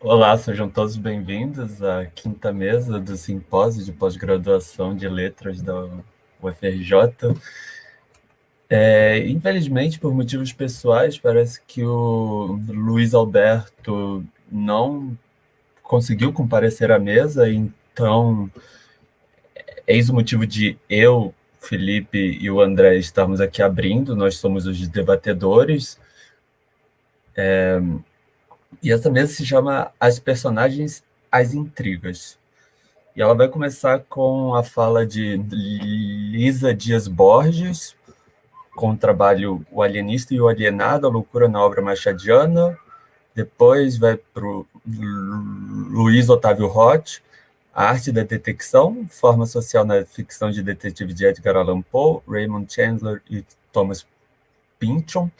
Olá, sejam todos bem-vindos à quinta mesa do Simpósio de Pós-Graduação de Letras da UFRJ. Infelizmente, por motivos pessoais, parece que o Luiz Alberto não conseguiu comparecer à mesa, então eis o motivo de eu, Felipe e o André estarmos aqui abrindo. Nós somos os debatedores. E essa mesa se chama As Personagens, as Intrigas. E ela vai começar com a fala de Lisa Dias Borges, com o trabalho O Alienista e o Alienado, a loucura na obra machadiana. Depois vai para o Luiz Otávio Roth, A Arte da Detecção, Forma Social na Ficção de Detetive de Edgar Allan Poe, Raymond Chandler e Thomas Pynchon.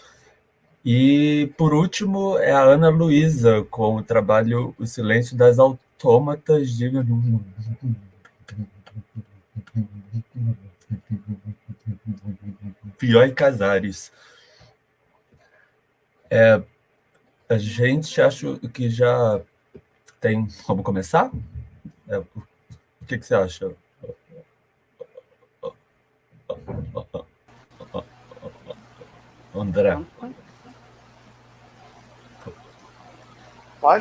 E, por último, é a Ana Luísa, com o trabalho O Silêncio das Autômatas de Bioy Casares. A gente acha que já tem. Vamos começar? O que você acha, André? Vamos com-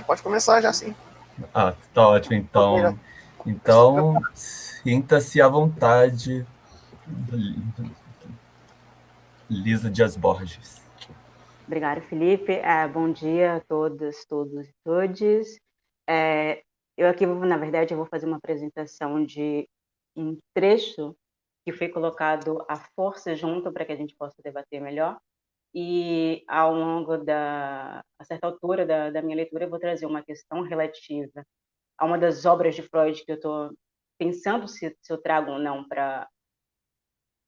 Pode começar já sim. Tá ótimo, Ok, já. Então, sinta-se à vontade, Lisa Dias Borges. Obrigada, Felipe. Bom dia a todas, todos e todes. Eu aqui, na verdade, eu vou fazer uma apresentação de um trecho que foi colocado à força junto para que a gente possa debater melhor. E ao longo a certa altura da minha leitura, eu vou trazer uma questão relativa a uma das obras de Freud que eu estou pensando se eu trago ou não para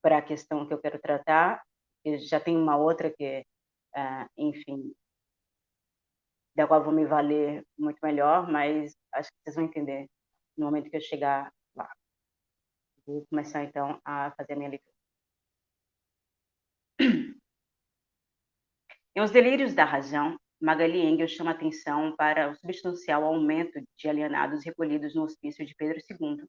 a questão que eu quero tratar. Eu já tem uma outra que, enfim, da qual vou me valer muito melhor, mas acho que vocês vão entender no momento que eu chegar lá. Vou começar, então, a fazer a minha leitura. Em Os Delírios da Razão, Magali Engel chama atenção para o substancial aumento de alienados recolhidos no Hospício de Pedro II,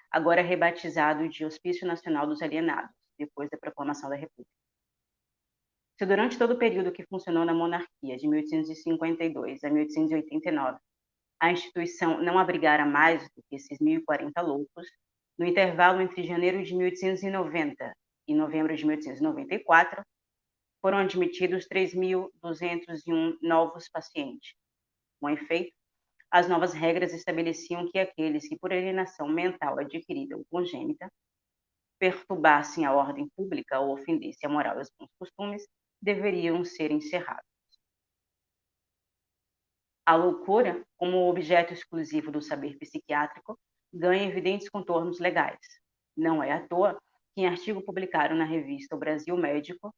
agora rebatizado de Hospício Nacional dos Alienados, depois da proclamação da República. Se durante todo o período que funcionou na monarquia, de 1852 a 1889, a instituição não abrigara mais do que esses 1.040 loucos, no intervalo entre janeiro de 1890 e novembro de 1894, foram admitidos 3.201 novos pacientes. Com efeito, as novas regras estabeleciam que aqueles que, por alienação mental adquirida ou congênita, perturbassem a ordem pública ou ofendessem a moral e os bons costumes, deveriam ser encerrados. A loucura, como objeto exclusivo do saber psiquiátrico, ganha evidentes contornos legais. Não é à toa que, em artigo publicado na revista O Brasil Médico,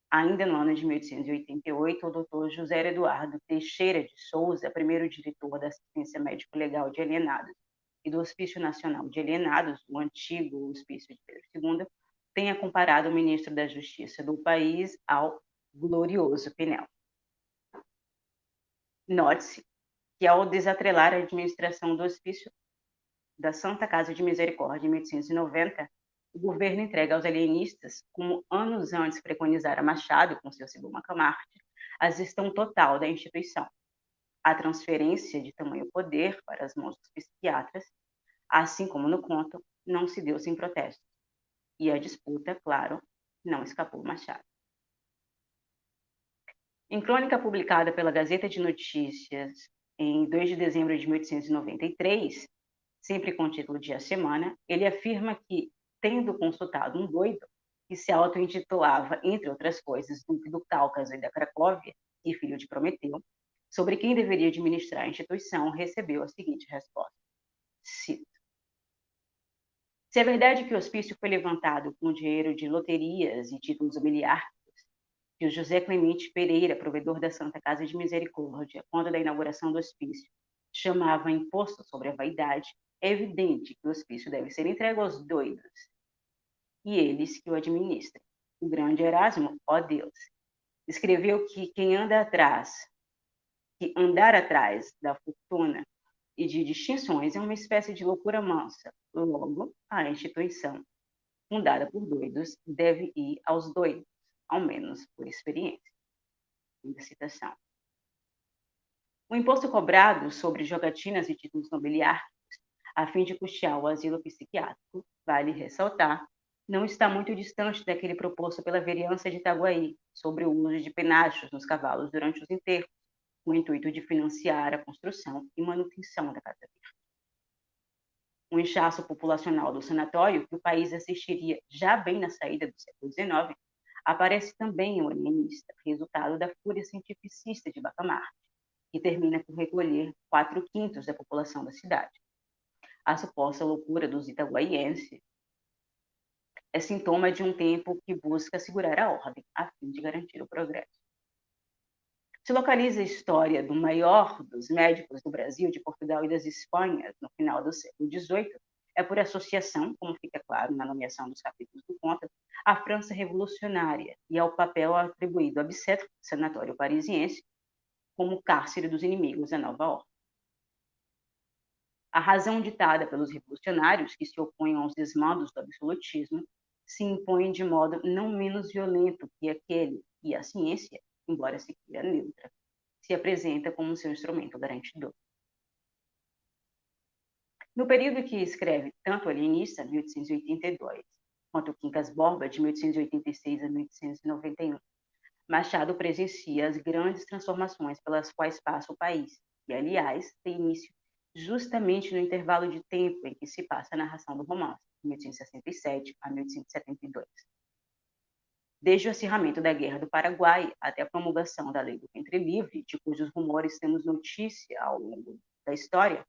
ainda no ano de 1888, o Dr. José Eduardo Teixeira de Souza, primeiro diretor da Assistência Médico-Legal de Alienados e do Hospício Nacional de Alienados, o antigo Hospício de Pedro II, tenha comparado o ministro da Justiça do país ao glorioso Pinel. Note-se que, ao desatrelar a administração do Hospício da Santa Casa de Misericórdia em 1890, o governo entrega aos alienistas, como anos antes preconizara Machado com seu Segundo Macamarte, a gestão total da instituição. A transferência de tamanho poder para as mãos dos psiquiatras, assim como no conto, não se deu sem protestos. E a disputa, claro, não escapou Machado. Em crônica publicada pela Gazeta de Notícias em 2 de dezembro de 1893, sempre com o título de A Semana, ele afirma que, tendo consultado um doido, que se auto-intitulava, entre outras coisas, Duque do Cáucaso e da Cracóvia, e filho de Prometeu, sobre quem deveria administrar a instituição, recebeu a seguinte resposta. Cito: se é verdade que o hospício foi levantado com dinheiro de loterias e títulos nobiliárquicos, que o José Clemente Pereira, provedor da Santa Casa de Misericórdia, quando da inauguração do hospício, chamava imposto sobre a vaidade, é evidente que o hospício deve ser entregue aos doidos, e eles que o administrem. O grande Erasmo, ó Deus, escreveu que quem anda atrás que andar atrás da fortuna e de distinções é uma espécie de loucura mansa. Logo, a instituição, fundada por doidos, deve ir aos doidos, ao menos por experiência. Fim da citação. O imposto cobrado sobre jogatinas e títulos nobiliárquicos, a fim de custear o asilo psiquiátrico, vale ressaltar, não está muito distante daquele proposto pela vereança de Itaguaí, sobre o uso de penachos nos cavalos durante os enterros, com o intuito de financiar a construção e manutenção da Casa Verde. O inchaço populacional do sanatório, que o país assistiria já bem na saída do século XIX, aparece também em O Alienista, resultado da fúria cientificista de Bacamarte, que termina por recolher 4/5 da população da cidade. A suposta loucura dos itaguaienses é sintoma de um tempo que busca segurar a ordem, a fim de garantir o progresso. Se localiza a história do maior dos médicos do Brasil, de Portugal e das Espanhas, no final do século XVIII, é por associação, como fica claro na nomeação dos capítulos do conto, à França revolucionária e ao papel atribuído a Bicêtre, sanatório parisiense, como cárcere dos inimigos da nova ordem. A razão ditada pelos revolucionários, que se opõem aos desmandos do absolutismo, se impõe de modo não menos violento que aquele, e a ciência, embora se queira neutra, se apresenta como seu instrumento garantidor. No período que escreve tanto o Alienista, 1882, quanto o Quincas Borba, de 1886 a 1891, Machado presencia as grandes transformações pelas quais passa o país, e, aliás, tem início justamente no intervalo de tempo em que se passa a narração do romance, de 1867 a 1872. Desde o acirramento da Guerra do Paraguai até a promulgação da Lei do Ventre Livre, de cujos rumores temos notícia ao longo da história,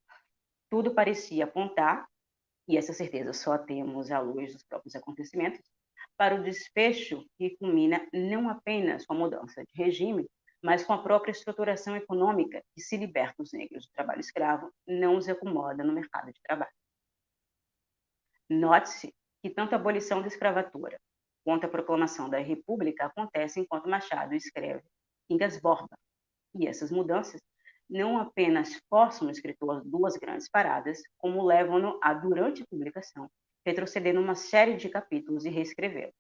tudo parecia apontar, e essa certeza só temos à luz dos próprios acontecimentos, para o desfecho que culmina não apenas com a mudança de regime, mas com a própria estruturação econômica que, se liberta os negros do trabalho escravo, não os acomoda no mercado de trabalho. Note-se que tanto a abolição da escravatura quanto a proclamação da República acontece enquanto Machado escreve Quincas Borba, e essas mudanças não apenas forçam o escritor a duas grandes paradas, como levam-no a, durante a publicação, retroceder numa série de capítulos e reescrevê-los.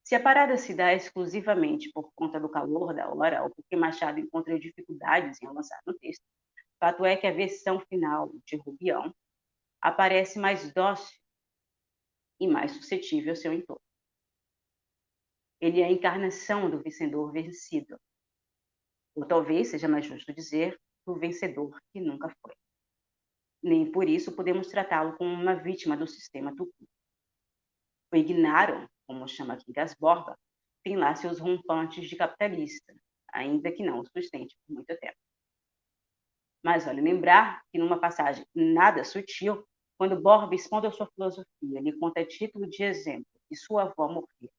Se a parada se dá exclusivamente por conta do calor da hora ou porque Machado encontra dificuldades em avançar no texto, fato é que a versão final de Rubião aparece mais dócil e mais suscetível ao seu entorno. Ele é a encarnação do vencedor vencido, ou talvez seja mais justo dizer, do vencedor que nunca foi. Nem por isso podemos tratá-lo como uma vítima do sistema tupi. O Ignaro, como chama Quincas Borba, tem lá seus rompantes de capitalista, ainda que não o sustente por muito tempo. Mas vale lembrar que numa passagem nada sutil, quando Borba, expondo a sua filosofia, lhe conta a título de exemplo que sua avó morreu,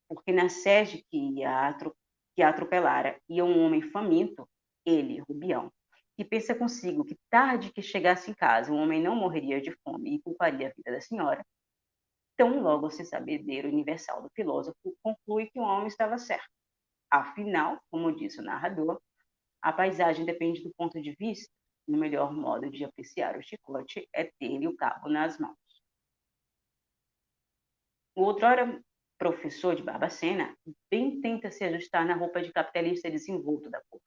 porque na sede que a atropelara ia um homem faminto, ele, Rubião, que pensa consigo que tarde que chegasse em casa um homem não morreria de fome e culparia a vida da senhora, tão logo se sabedoria universal do filósofo conclui que o homem estava certo. Afinal, como disse o narrador, a paisagem depende do ponto de vista, e o melhor modo de apreciar o chicote é ter-lhe o cabo nas mãos. O outrora professor de Barbacena bem tenta se ajustar na roupa de capitalista desenvolto da corte,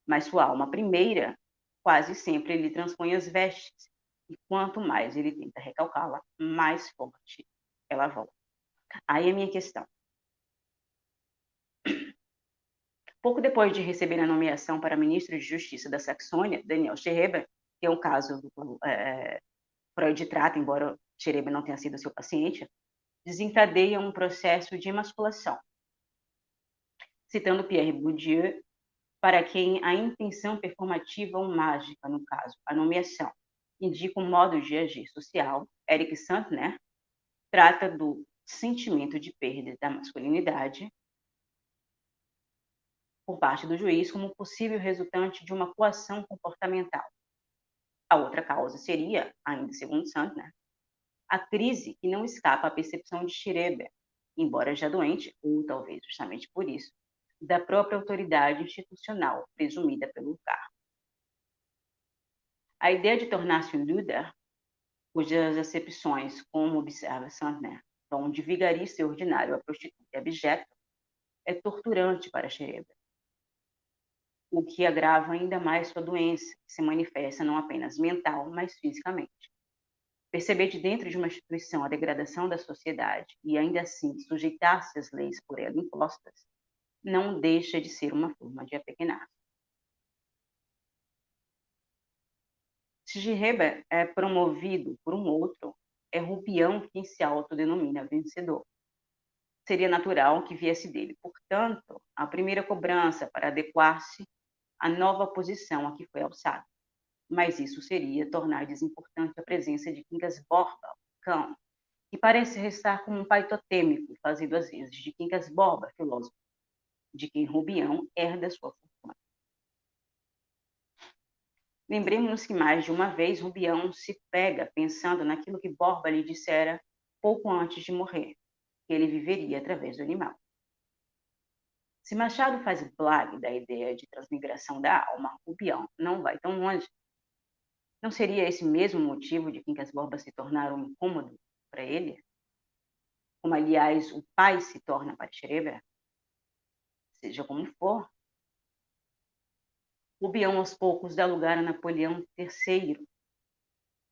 mas sua alma primeira quase sempre lhe transpõe as vestes, e quanto mais ele tenta recalcá-la, mais forte ela volta. Aí a minha questão. Pouco depois de receber a nomeação para ministro de Justiça da Saxônia, Daniel Schreiber, que é um caso do Freud trata, embora Schreiber não tenha sido seu paciente, desencadeia um processo de emasculação. Citando Pierre Bourdieu, para quem a intenção performativa ou mágica, no caso, a nomeação, indica um modo de agir social, Eric Sandner trata do sentimento de perda da masculinidade por parte do juiz como possível resultante de uma coação comportamental. A outra causa seria, ainda segundo Sandner, a crise que não escapa à percepção de Schreiber, embora já doente, ou talvez justamente por isso, da própria autoridade institucional presumida pelo cargo. A ideia de tornar-se um líder, cujas acepções, como observa Sandner, vão de vigarista e ordinário a prostituta e abjeto, é torturante para Schreber, o que agrava ainda mais sua doença, que se manifesta não apenas mental, mas fisicamente. Perceber de dentro de uma instituição a degradação da sociedade e ainda assim sujeitar-se às leis por ela impostas, não deixa de ser uma forma de apequenar. Se Schreber é promovido por um outro, é Rubião quem se autodenomina vencedor. Seria natural que viesse dele, portanto, a primeira cobrança para adequar-se à nova posição a que foi alçado. Mas isso seria tornar desimportante a presença de Quincas Borba, cão, que parece restar como um pai totêmico, fazendo às vezes de Quincas Borba, filósofo, de quem Rubião herda sua fortuna. Lembremos-nos que mais de uma vez Rubião se pega pensando naquilo que Borba lhe dissera pouco antes de morrer, que ele viveria através do animal. Se Machado faz blague da ideia de transmigração da alma, Rubião não vai tão longe. Não seria esse mesmo motivo de Quincas Borba se tornar um incômodo para ele? Como, aliás, o pai se torna para Schreber? Seja como for, Rubião aos poucos dá lugar a Napoleão III,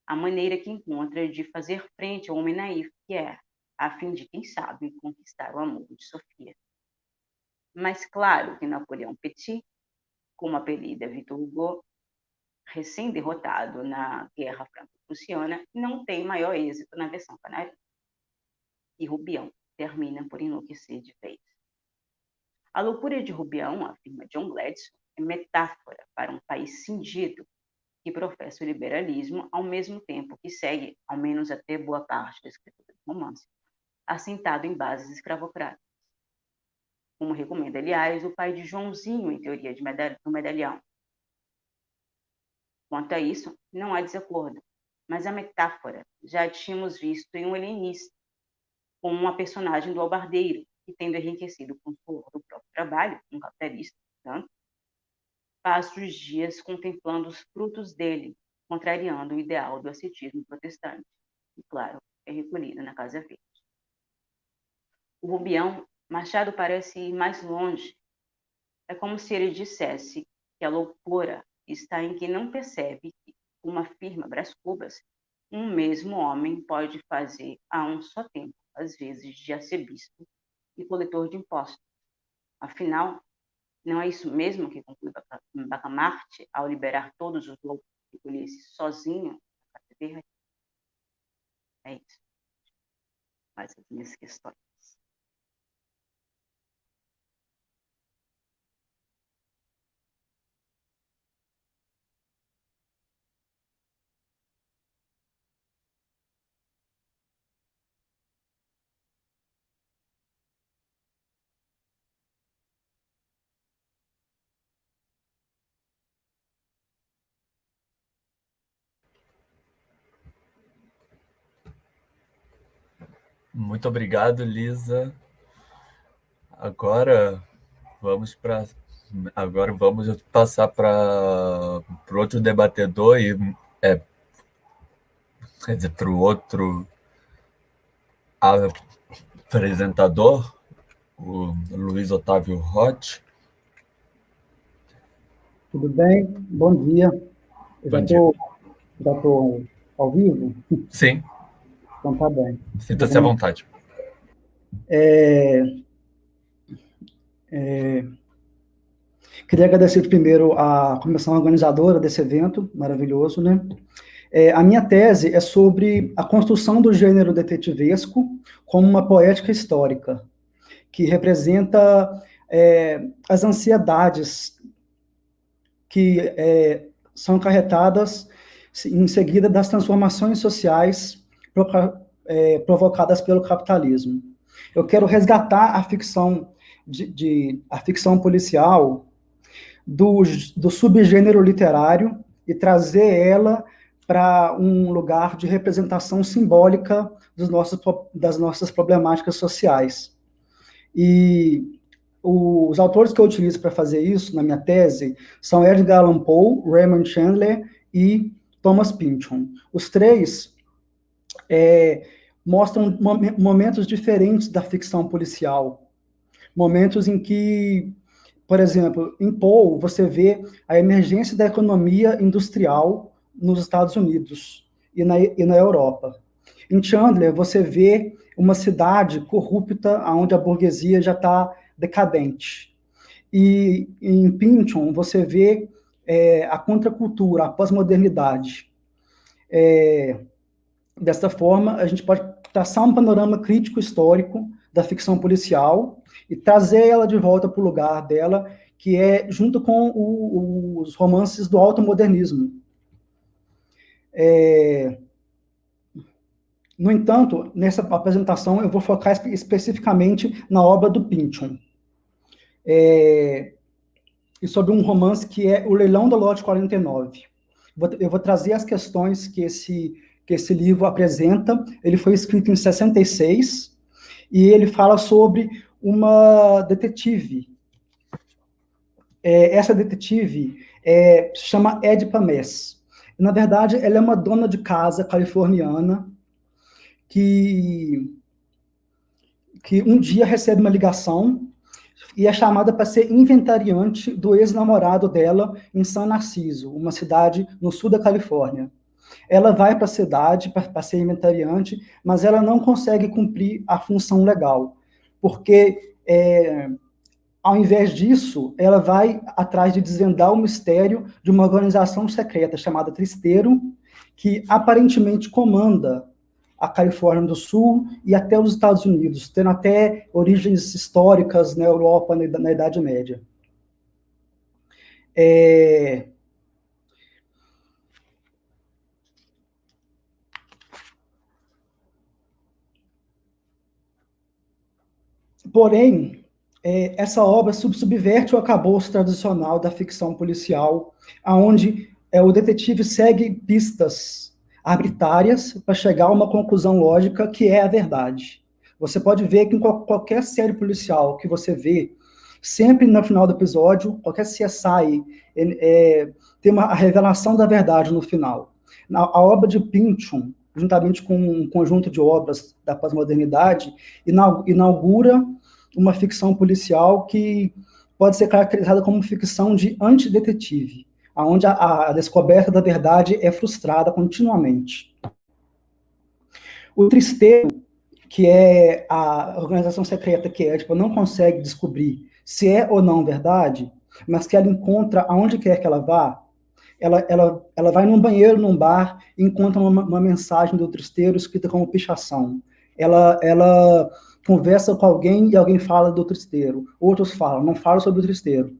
a maneira que encontra de fazer frente ao homem naif que é, a fim de, quem sabe, conquistar o amor de Sofia. Mas claro que Napoleão Petit, como apelida Victor Hugo, recém-derrotado na Guerra Franco-Prussiana, não tem maior êxito na versão canarinha. E Rubião termina por enlouquecer de vez. A loucura de Rubião, afirma John Gladstone, é metáfora para um país cindido que professa o liberalismo ao mesmo tempo que segue, ao menos até boa parte da escritura do romance, assentado em bases escravocratas. Como recomenda, aliás, o pai de Joãozinho em Teoria do Medalhão. Quanto a isso, não há desacordo, mas a metáfora já tínhamos visto em um helenista, como uma personagem do albardeiro, que, tendo enriquecido com o suor do próprio trabalho, um capitalista, portanto, passa os dias contemplando os frutos dele, contrariando o ideal do ascetismo protestante, e, claro, é recolhido na Casa Verde. O Rubião, Machado parece ir mais longe. É como se ele dissesse que a loucura está em quem não percebe que, como afirma Brás Cubas, um mesmo homem pode fazer a um só tempo, às vezes, de arcebispo e coletor de impostos. Afinal, não é isso mesmo que conclui Bacamarte ao liberar todos os loucos que colhesse sozinho a Casa Verde? É isso. Mas as minhas questões. Muito obrigado, Lisa. Agora vamos passar para o outro debatedor quer dizer, para o outro apresentador, o Luiz Otávio Roth. Tudo bem? Bom dia. Bom dia. Já estou ao vivo? Sim. Então tá bem. Sinta-se à vontade. Queria agradecer primeiro à comissão organizadora desse evento maravilhoso, né? A minha tese é sobre a construção do gênero detetivesco como uma poética histórica, que representa as ansiedades que são acarretadas em seguida das transformações sociais provocadas pelo capitalismo. Eu quero resgatar a ficção a ficção policial do subgênero literário e trazer ela para um lugar de representação simbólica das nossas problemáticas sociais. E Os autores que eu utilizo para fazer isso na minha tese são Edgar Allan Poe, Raymond Chandler e Thomas Pynchon. Os três mostram momentos diferentes da ficção policial. Momentos em que, por exemplo, em Poe, você vê a emergência da economia industrial nos Estados Unidos e na Europa. Em Chandler, você vê uma cidade corrupta, onde a burguesia já está decadente. E em Pynchon, você vê a contracultura, a pós-modernidade. Desta forma, a gente pode traçar um panorama crítico histórico da ficção policial e trazer ela de volta para o lugar dela, que é junto com os romances do automodernismo. No entanto, nessa apresentação eu vou focar especificamente na obra do Pynchon. E sobre um romance que é O Leilão da Lote 49. Eu vou trazer as questões que esse livro apresenta. Ele foi escrito em 66 e ele fala sobre uma detetive. Essa detetive se chama Edipa Mess. Na verdade, ela é uma dona de casa californiana que um dia recebe uma ligação e é chamada para ser inventariante do ex-namorado dela em San Narciso, uma cidade no sul da Califórnia. Ela vai para a cidade para ser inventariante, mas ela não consegue cumprir a função legal, porque, ao invés disso, ela vai atrás de desvendar o mistério de uma organização secreta chamada Tristeiro, que aparentemente comanda a Califórnia do Sul e até os Estados Unidos, tendo até origens históricas na Europa na Idade Média. Porém, essa obra subverte o arcabouço tradicional da ficção policial, onde o detetive segue pistas arbitrárias para chegar a uma conclusão lógica que é a verdade. Você pode ver que em qualquer série policial que você vê, sempre no final do episódio, qualquer CSI tem a revelação da verdade no final. A obra de Pynchon, juntamente com um conjunto de obras da pós-modernidade, inaugura uma ficção policial que pode ser caracterizada como ficção de antidetetive, onde a descoberta da verdade é frustrada continuamente. O Tristeiro, que é a organização secreta que não consegue descobrir se é ou não verdade, mas que ela encontra aonde quer que ela vá, ela vai num banheiro, num bar, e encontra uma mensagem do Tristeiro escrita como pichação. Ela conversa com alguém e alguém fala do Tristeiro. Outros falam, não falam sobre o Tristeiro.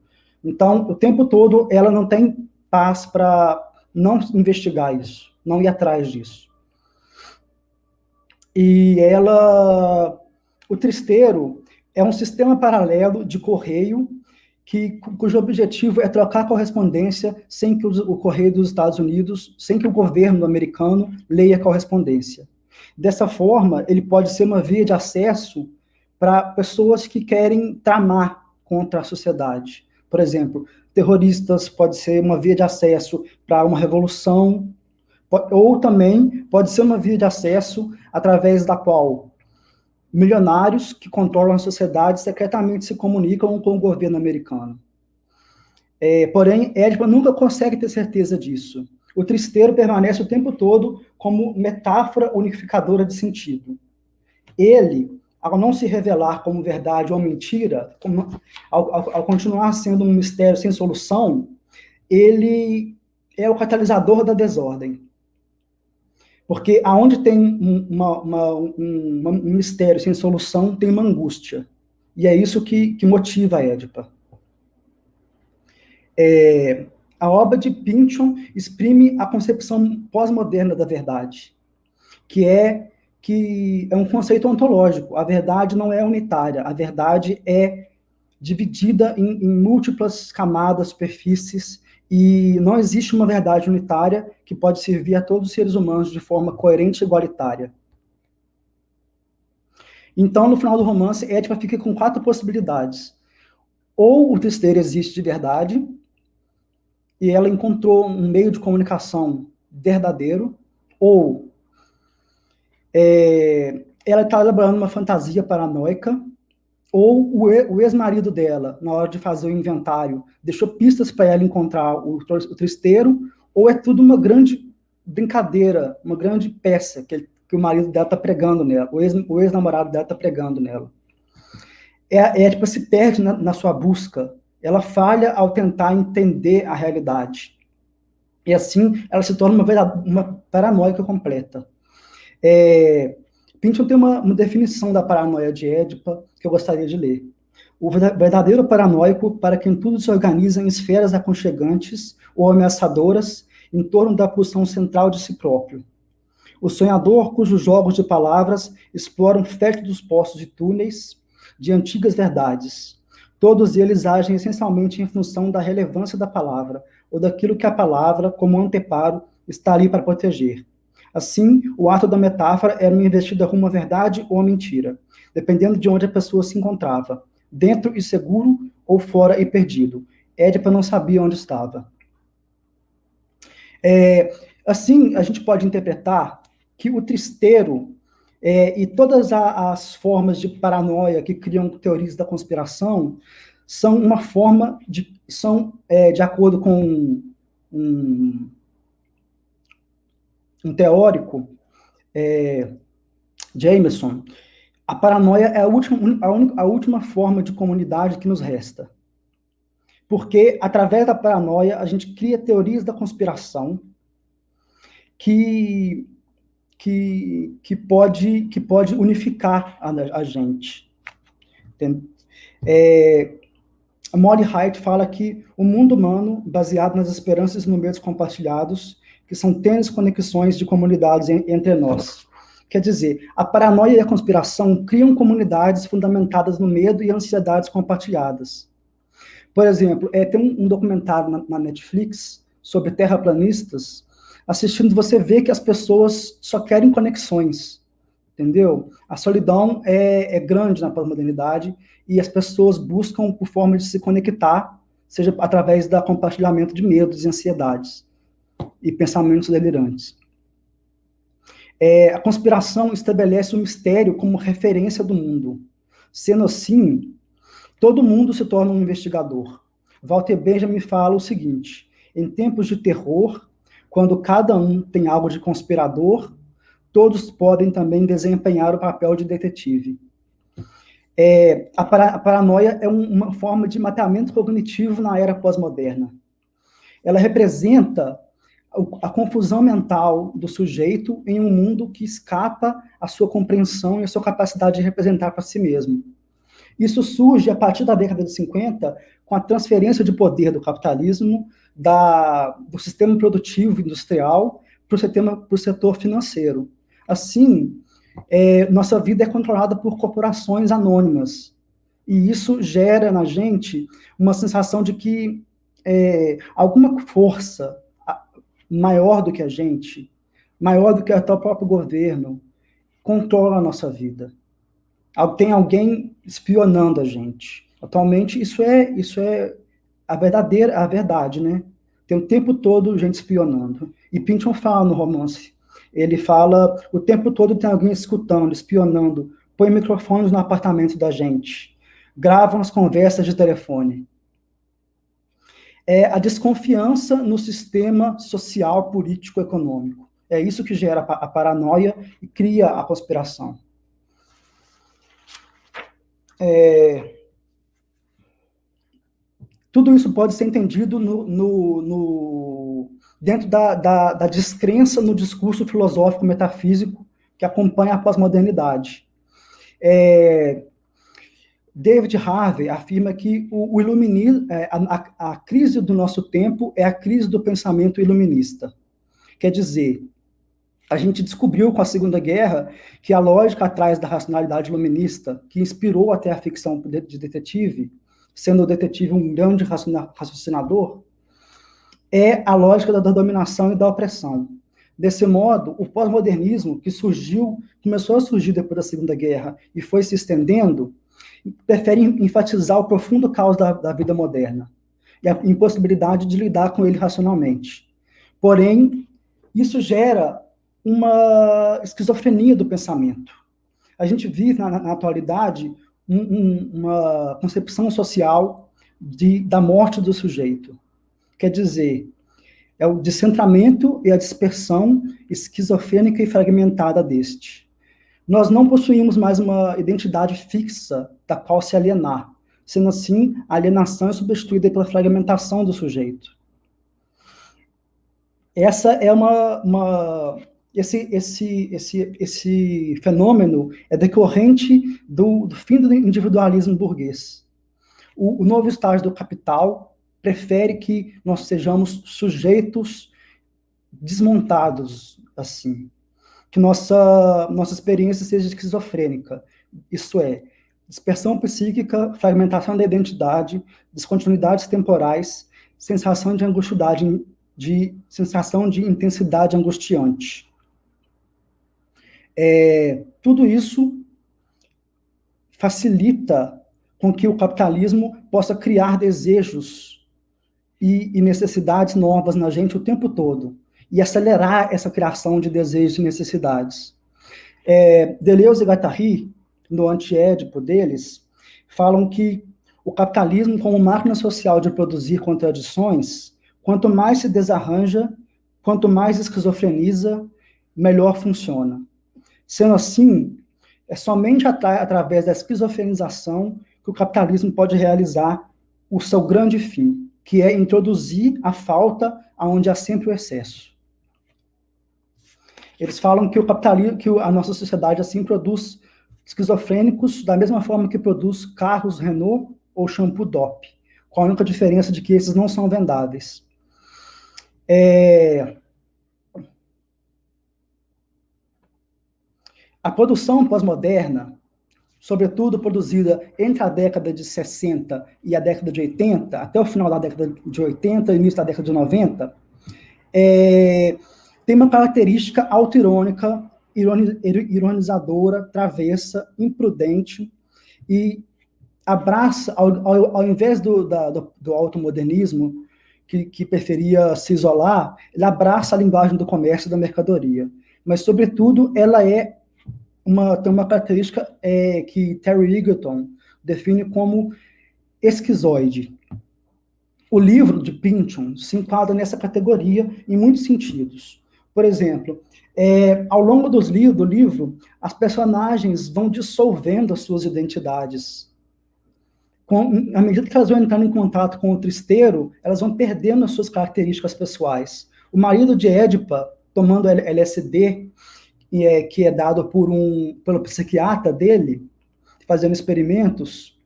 Então, o tempo todo, ela não tem paz para não investigar isso, não ir atrás disso. E o Tristeiro é um sistema paralelo de correio cujo objetivo é trocar correspondência sem que o correio dos Estados Unidos, sem que o governo americano leia a correspondência. Dessa forma, ele pode ser uma via de acesso para pessoas que querem tramar contra a sociedade. Por exemplo, terroristas pode ser uma via de acesso para uma revolução, ou também pode ser uma via de acesso através da qual milionários que controlam a sociedade secretamente se comunicam com o governo americano. Porém, Edipa nunca consegue ter certeza disso. O Tristeiro permanece o tempo todo como metáfora unificadora de sentido. Ele, ao não se revelar como verdade ou mentira, ao continuar sendo um mistério sem solução, ele é o catalisador da desordem. Porque aonde tem um mistério sem solução, tem uma angústia. E é isso que motiva a Edipa. A obra de Pynchon exprime a concepção pós-moderna da verdade, que é um conceito ontológico. A verdade não é unitária, a verdade é dividida em múltiplas camadas, superfícies, e não existe uma verdade unitária que pode servir a todos os seres humanos de forma coerente e igualitária. Então, no final do romance, Edipa fica com 4 possibilidades. ou o tristeiro existe de verdade, e ela encontrou um meio de comunicação verdadeiro, ou ela está elaborando uma fantasia paranoica, ou o ex-marido dela, na hora de fazer o inventário, deixou pistas para ela encontrar o tristeiro, ou é tudo uma grande brincadeira, uma grande peça que o marido dela está pregando nela, o ex-namorado dela está pregando nela. Tipo, se perde na sua busca, ela falha ao tentar entender a realidade. E assim, ela se torna uma paranoica completa. Pynchon tem uma definição da paranoia de Édipa que eu gostaria de ler. O verdadeiro paranoico, para quem tudo se organiza em esferas aconchegantes ou ameaçadoras em torno da pulsão central de si próprio. O sonhador cujos jogos de palavras exploram fétidos poços e túneis de antigas verdades. Todos eles agem essencialmente em função da relevância da palavra, ou daquilo que a palavra, como anteparo, está ali para proteger. Assim, o ato da metáfora era uma investida rumo à verdade ou à mentira, dependendo de onde a pessoa se encontrava, dentro e seguro ou fora e perdido. Édipa não sabia onde estava. Assim, a gente pode interpretar que o tristeiro e todas as formas de paranoia que criam teorias da conspiração são uma forma de acordo com um teórico, Jameson, a paranoia é a última forma de comunidade que nos resta. Porque, através da paranoia, a gente cria teorias da conspiração que pode unificar a gente. A Molly Haidt fala que o mundo humano, baseado nas esperanças e números compartilhados, que são tênues conexões de comunidades entre nós. Quer dizer, a paranoia e a conspiração criam comunidades fundamentadas no medo e ansiedades compartilhadas. Por exemplo, tem um documentário na Netflix sobre terraplanistas. Assistindo, você vê que as pessoas só querem conexões, entendeu? A solidão é grande na pós-modernidade e as pessoas buscam por forma de se conectar, seja através do compartilhamento de medos e ansiedades e pensamentos delirantes. A conspiração estabelece o mistério como referência do mundo. Sendo assim, todo mundo se torna um investigador. Walter Benjamin fala o seguinte: em tempos de terror, quando cada um tem algo de conspirador, todos podem também desempenhar o papel de detetive. A paranoia é uma forma de mapeamento cognitivo na era pós-moderna. Ela representa a confusão mental do sujeito em um mundo que escapa à sua compreensão e à sua capacidade de representar para si mesmo. Isso surge a partir da década de 50, com a transferência de poder do capitalismo, do sistema produtivo industrial para o setor financeiro. Assim, nossa vida é controlada por corporações anônimas, e isso gera na gente uma sensação de que alguma força maior do que a gente, maior do que até o próprio governo, controla a nossa vida. Tem alguém espionando a gente. Atualmente, isso é a verdade, né? Tem o tempo todo gente espionando. E Pynchon fala no romance. Ele fala, o tempo todo tem alguém escutando, espionando, põe microfones no apartamento da gente, gravam as conversas de telefone. A desconfiança no sistema social, político, econômico. É isso que gera a paranoia e cria a conspiração. Tudo isso pode ser entendido dentro da descrença no discurso filosófico metafísico que acompanha a pós-modernidade. David Harvey afirma que o iluminismo, a crise do nosso tempo é a crise do pensamento iluminista. Quer dizer, a gente descobriu com a Segunda Guerra que a lógica atrás da racionalidade iluminista, que inspirou até a ficção de detetive, sendo o detetive um grande raciocinador, é a lógica da dominação e da opressão. Desse modo, o pós-modernismo, que começou a surgir depois da Segunda Guerra e foi se estendendo, prefere enfatizar o profundo caos da vida moderna e a impossibilidade de lidar com ele racionalmente. Porém, isso gera uma esquizofrenia do pensamento. A gente vive, na atualidade, uma concepção social da morte do sujeito. Quer dizer, é o descentramento e a dispersão esquizofrênica e fragmentada deste. Nós não possuímos mais uma identidade fixa da qual se alienar. Sendo assim, a alienação é substituída pela fragmentação do sujeito. Essa é esse fenômeno é decorrente do fim do individualismo burguês. O novo estágio do capital prefere que nós sejamos sujeitos desmontados, assim, que nossa experiência seja esquizofrênica, isso é, dispersão psíquica, fragmentação da identidade, descontinuidades temporais, sensação de intensidade angustiante. Tudo isso facilita com que o capitalismo possa criar desejos e necessidades novas na gente o tempo todo, e acelerar essa criação de desejos e necessidades. Deleuze e Guattari, no Anti-Édipo deles, falam que o capitalismo, como máquina social de produzir contradições, quanto mais se desarranja, quanto mais esquizofreniza, melhor funciona. Sendo assim, é somente através da esquizofrenização que o capitalismo pode realizar o seu grande fim, que é introduzir a falta aonde há sempre o excesso. Eles falam que o capitalismo, que a nossa sociedade assim produz esquizofrênicos da mesma forma que produz carros Renault ou shampoo DOP, com a única diferença de que esses não são vendáveis. A produção pós-moderna, sobretudo produzida entre a década de 60 e a década de 80, até o final da década de 80 e início da década de 90, tem uma característica auto-irônica, ironizadora, travessa, imprudente, e abraça, ao invés do automodernismo, que preferia se isolar, ele abraça a linguagem do comércio e da mercadoria. Mas, sobretudo, ela tem uma característica que Terry Eagleton define como esquizoide. O livro de Pynchon se enquadra nessa categoria em muitos sentidos. Por exemplo, ao longo do livro, as personagens vão dissolvendo as suas identidades. À medida que elas vão entrando em contato com o tristeiro, elas vão perdendo as suas características pessoais. O marido de Édipa, tomando LSD, que é dado pelo psiquiatra dele, fazendo experimentos,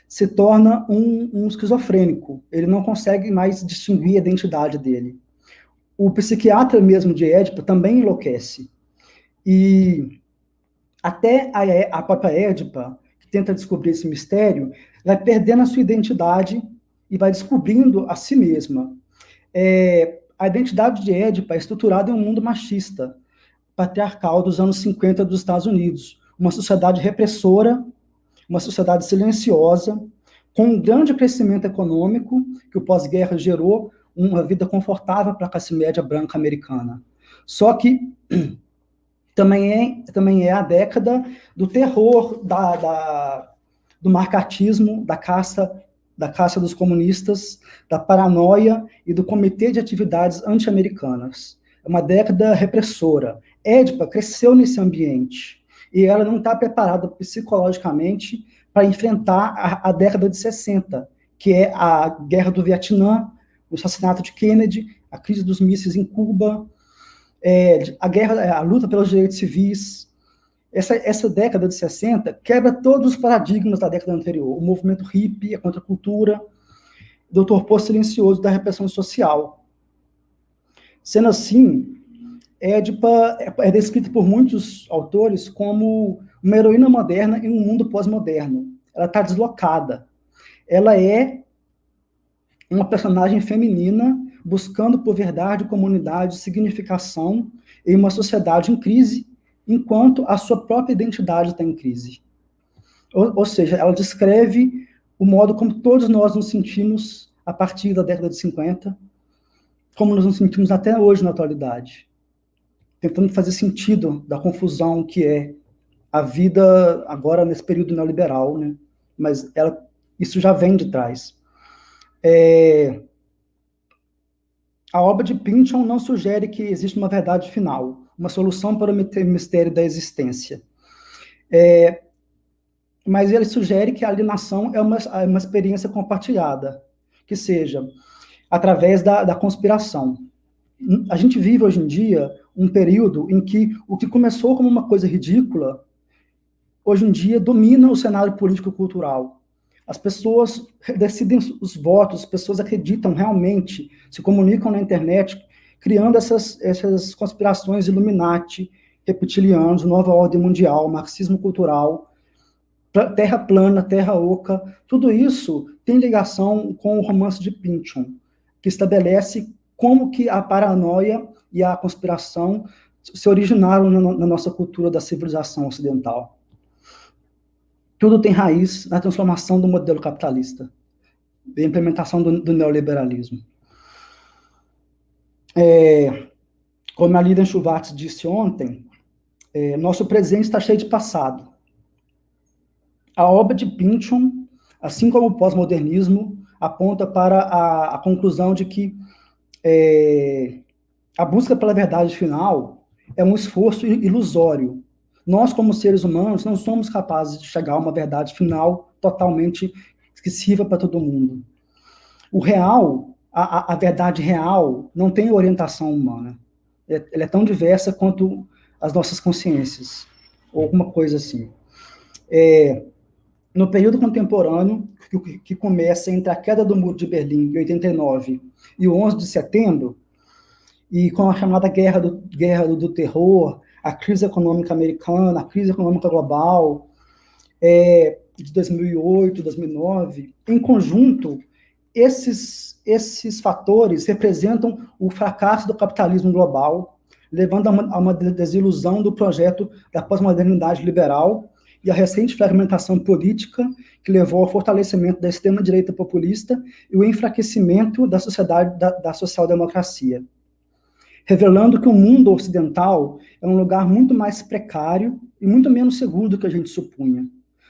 se torna um esquizofrênico. Ele não consegue mais distinguir a identidade dele. O psiquiatra mesmo de Édipa também enlouquece. E até a própria Édipa, que tenta descobrir esse mistério, vai perdendo a sua identidade e vai descobrindo a si mesma. A identidade de Édipa é estruturada em um mundo machista, patriarcal dos anos 50 dos Estados Unidos. Uma sociedade repressora, uma sociedade silenciosa, com um grande crescimento econômico que o pós-guerra gerou uma vida confortável para a classe média branca americana. Só que também é a década do terror, do marcatismo, da caça dos comunistas, da paranoia e do comitê de atividades anti-americanas. É uma década repressora. Édipa cresceu nesse ambiente e ela não está preparada psicologicamente para enfrentar a década de 60, que é a guerra do Vietnã, o assassinato de Kennedy, a crise dos mísseis em Cuba, a luta pelos direitos civis. Essa década de 60 quebra todos os paradigmas da década anterior. O movimento hippie, a contracultura, do torpor silencioso da repressão social. Sendo assim, Édipa é descrita por muitos autores como uma heroína moderna em um mundo pós-moderno. Ela está deslocada. Ela é uma personagem feminina buscando por verdade, comunidade, significação em uma sociedade em crise, enquanto a sua própria identidade está em crise. Ou seja, ela descreve o modo como todos nós nos sentimos a partir da década de 50, como nós nos sentimos até hoje na atualidade, tentando fazer sentido da confusão que é a vida agora nesse período neoliberal, né? Mas isso já vem de trás. A obra de Pynchon não sugere que existe uma verdade final, uma solução para o mistério da existência. Mas ele sugere que a alienação é uma experiência compartilhada, que seja através da conspiração. A gente vive hoje em dia um período em que o que começou como uma coisa ridícula, hoje em dia domina o cenário político-cultural. As pessoas decidem os votos, as pessoas acreditam realmente, se comunicam na internet, criando essas conspirações Illuminati, reptilianos, nova ordem mundial, marxismo cultural, terra plana, terra oca, tudo isso tem ligação com o romance de Pynchon, que estabelece como que a paranoia e a conspiração se originaram na nossa cultura da civilização ocidental. Tudo tem raiz na transformação do modelo capitalista, da implementação do neoliberalismo. Como a Lilian Schwartz disse ontem, nosso presente está cheio de passado. A obra de Pynchon, assim como o pós-modernismo, aponta para a conclusão de que a busca pela verdade final é um esforço ilusório. Nós, como seres humanos, não somos capazes de chegar a uma verdade final totalmente que sirva para todo mundo. O real, a verdade real, não tem orientação humana. Ela é tão diversa quanto as nossas consciências, ou alguma coisa assim. No período contemporâneo, que começa entre a queda do Muro de Berlim, em 89, e o 11 de setembro, e com a chamada guerra do terror, a crise econômica americana, a crise econômica global, de 2008, 2009, em conjunto, esses fatores representam o fracasso do capitalismo global, levando a uma desilusão do projeto da pós-modernidade liberal e a recente fragmentação política que levou ao fortalecimento da extrema-direita populista e o enfraquecimento da sociedade da social-democracia, revelando que o mundo ocidental é um lugar muito mais precário e muito menos seguro do que a gente supunha.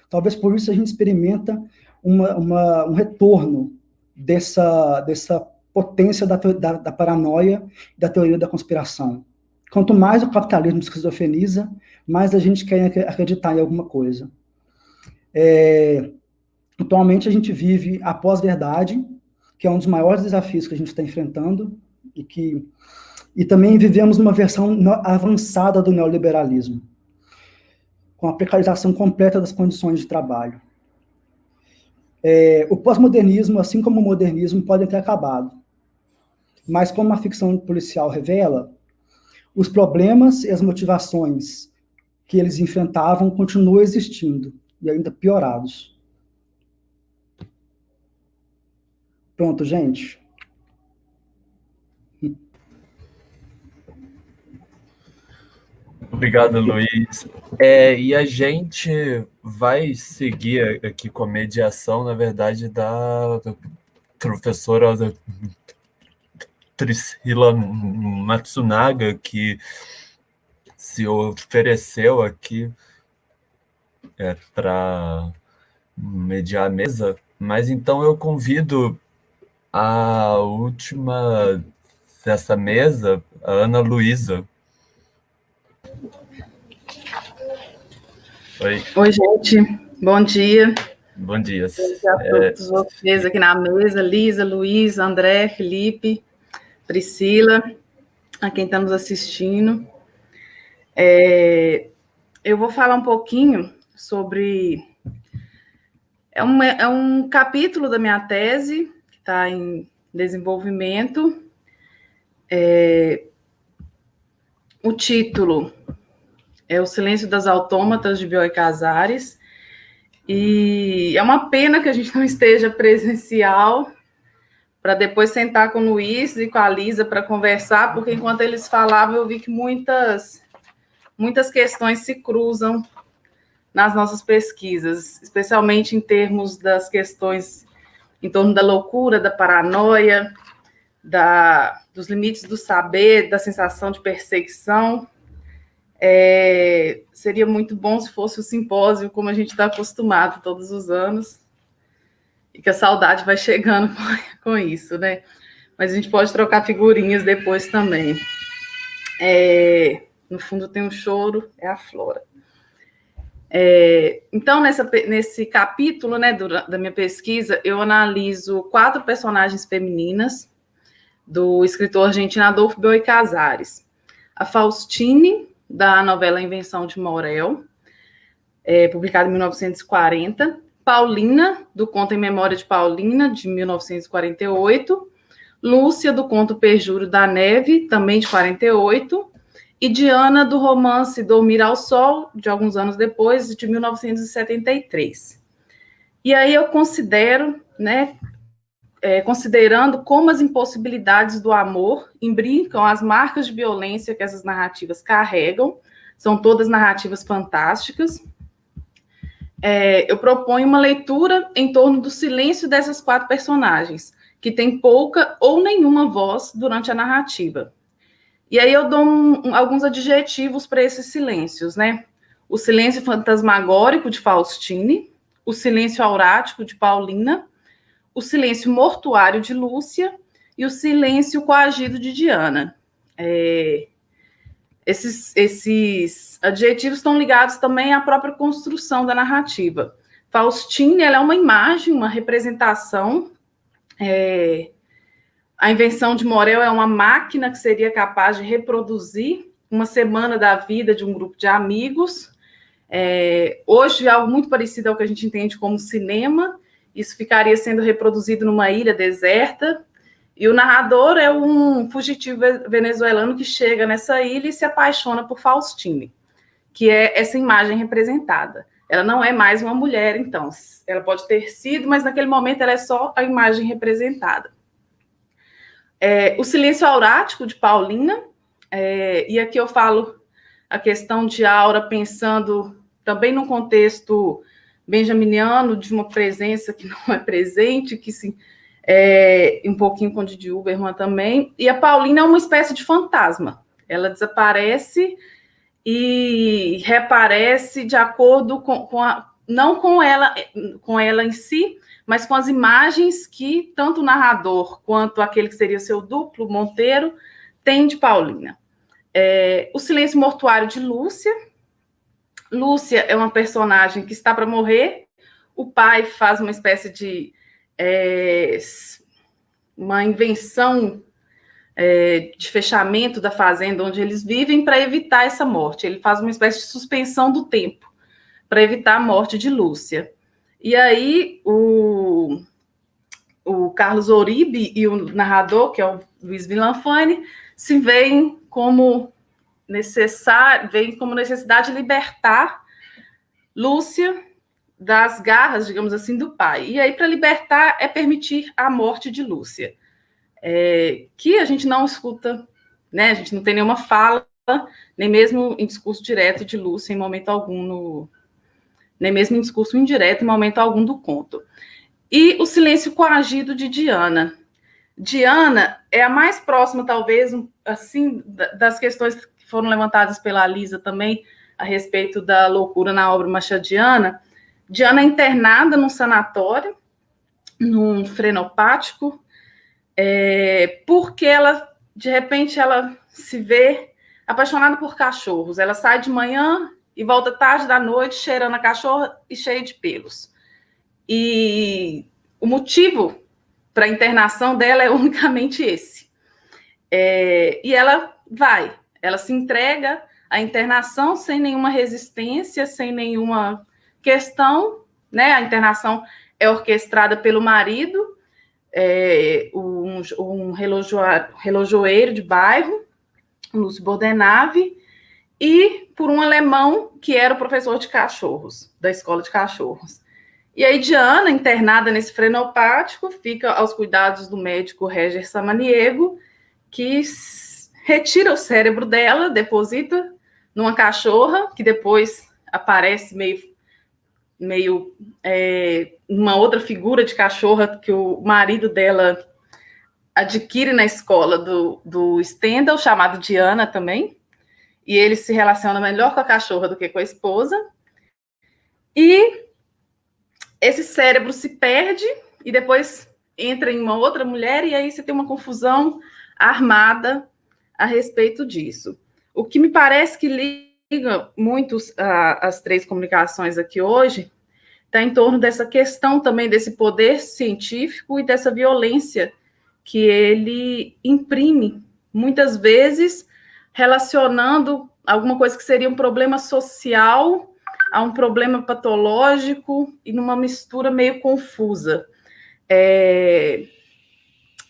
Talvez por isso a gente experimenta um retorno dessa potência da paranoia e da teoria da conspiração. Quanto mais o capitalismo esquizofreniza, mais a gente quer acreditar em alguma coisa. Atualmente a gente vive a pós-verdade, que é um dos maiores desafios que a gente está enfrentando, e também vivemos uma versão avançada do neoliberalismo, com a precarização completa das condições de trabalho. O pós-modernismo, assim como o modernismo, podem ter acabado. Mas, como a ficção policial revela, os problemas e as motivações que eles enfrentavam continuam existindo, e ainda piorados. Pronto, gente. Obrigado, Luiz. E a gente vai seguir aqui com a mediação, na verdade, da professora Priscila Matsunaga, que se ofereceu aqui para mediar a mesa, mas então eu convido a última dessa mesa, a Ana Luísa. Oi, gente. Bom dia. Bom dia. A todos vocês aqui na mesa, Lisa, Luiz, André, Felipe, Priscila, a quem estamos assistindo. Eu vou falar um pouquinho sobre... É um capítulo da minha tese, que está em desenvolvimento. O título é O Silêncio das Autômatas, de Bioy Casares. E é uma pena que a gente não esteja presencial, para depois sentar com o Luiz e com a Lisa para conversar, porque enquanto eles falavam, eu vi que muitas questões se cruzam nas nossas pesquisas, especialmente em termos das questões em torno da loucura, da paranoia, dos limites do saber, da sensação de perseguição. Seria muito bom se fosse o simpósio, como a gente está acostumado todos os anos, e que a saudade vai chegando com isso, né? Mas a gente pode trocar figurinhas depois também. No fundo tem um choro, é a Flora. Então, nesse capítulo, né, da minha pesquisa, eu analiso 4 personagens femininas do escritor argentino Adolfo Bioy Casares. A Faustine, da novela Invenção de Morel, publicada em 1940. Paulina, do conto Em Memória de Paulina, de 1948. Lúcia, do conto Perjúrio da Neve, também de 48. E Diana, do romance Dormir ao Sol, de alguns anos depois, de 1973. E aí eu considero, né, considerando como as impossibilidades do amor imbricam as marcas de violência que essas narrativas carregam, são todas narrativas fantásticas. Eu proponho uma leitura em torno do silêncio dessas 4 personagens, que têm pouca ou nenhuma voz durante a narrativa. E aí eu dou alguns adjetivos para esses silêncios, né? O silêncio fantasmagórico de Faustine, o silêncio aurático de Paulina, o silêncio mortuário de Lúcia e o silêncio coagido de Diana. Esses adjetivos estão ligados também à própria construção da narrativa. Faustine, ela é uma imagem, uma representação. A Invenção de Morel é uma máquina que seria capaz de reproduzir uma semana da vida de um grupo de amigos. Hoje é algo muito parecido ao que a gente entende como cinema. Isso ficaria sendo reproduzido numa ilha deserta. E o narrador é um fugitivo venezuelano que chega nessa ilha e se apaixona por Faustine, que é essa imagem representada. Ela não é mais uma mulher, então. Ela pode ter sido, mas naquele momento ela é só a imagem representada. O silêncio aurático de Paulina, e aqui eu falo a questão de aura pensando também num contexto benjaminiano, de uma presença que não é presente, que se... um pouquinho com o Didi Uberman também, e a Paulina é uma espécie de fantasma. Ela desaparece e reaparece de acordo não com ela em si, mas com as imagens que tanto o narrador quanto aquele que seria seu duplo, Monteiro, tem de Paulina. O silêncio mortuário de Lúcia. Lúcia é uma personagem que está para morrer. O pai faz uma espécie de uma invenção de fechamento da fazenda onde eles vivem para evitar essa morte. Ele faz uma espécie de suspensão do tempo para evitar a morte de Lúcia. E aí o Carlos Oribe e o narrador, que é o Luiz Villanfane, se veem como necessidade de libertar Lúcia das garras, digamos assim, do pai. E aí, para libertar, é permitir a morte de Lúcia, que a gente não escuta, né? A gente não tem nenhuma fala, nem mesmo em discurso direto de Lúcia em momento algum, nem mesmo em discurso indireto em momento algum do conto. E o silêncio coagido de Diana. Diana é a mais próxima, talvez, assim, das questões que foram levantadas pela Lisa também, a respeito da loucura na obra machadiana. Diana é internada num sanatório, num frenopático, porque ela, de repente, ela se vê apaixonada por cachorros. Ela sai de manhã e volta tarde da noite cheirando a cachorra e cheia de pelos. E o motivo para a internação dela é unicamente esse. E ela se entrega à internação sem nenhuma resistência, sem nenhuma questão, né? A internação é orquestrada pelo marido, um relojoeiro de bairro, Lúcio Bordenave, e por um alemão que era o professor de cachorros, da escola de cachorros. E aí Diana, internada nesse frenopático, fica aos cuidados do médico Reger Samaniego, que retira o cérebro dela, deposita numa cachorra, que depois aparece meio meio uma outra figura de cachorra que o marido dela adquire na escola do Stendhal, chamado Diana também, e ele se relaciona melhor com a cachorra do que com a esposa, e esse cérebro se perde e depois entra em uma outra mulher, e aí você tem uma confusão armada a respeito disso. O que me parece que liga muito as três comunicações aqui hoje está em torno dessa questão também desse poder científico e dessa violência que ele imprime, muitas vezes relacionando alguma coisa que seria um problema social a um problema patológico e numa mistura meio confusa.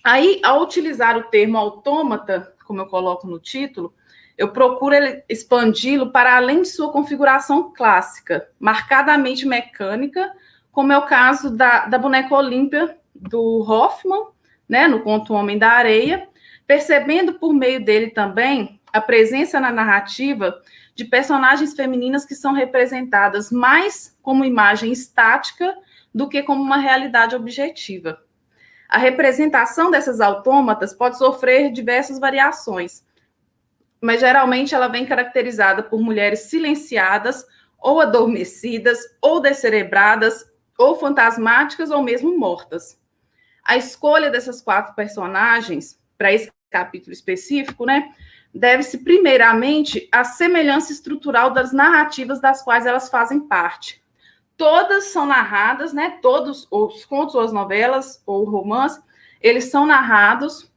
Aí, ao utilizar o termo autômata, como eu coloco no título, eu procuro expandi-lo para além de sua configuração clássica, marcadamente mecânica, como é o caso da boneca Olímpia, do Hoffmann, né, no conto Homem da Areia, percebendo por meio dele também a presença na narrativa de personagens femininas que são representadas mais como imagem estática do que como uma realidade objetiva. A representação dessas autômatas pode sofrer diversas variações, mas geralmente ela vem caracterizada por mulheres silenciadas, ou adormecidas, ou descerebradas, ou fantasmáticas, ou mesmo mortas. A escolha dessas 4 personagens, para esse capítulo específico, né, deve-se primeiramente à semelhança estrutural das narrativas das quais elas fazem parte. Todas são narradas, né, todos os contos ou as novelas ou romances, eles são narrados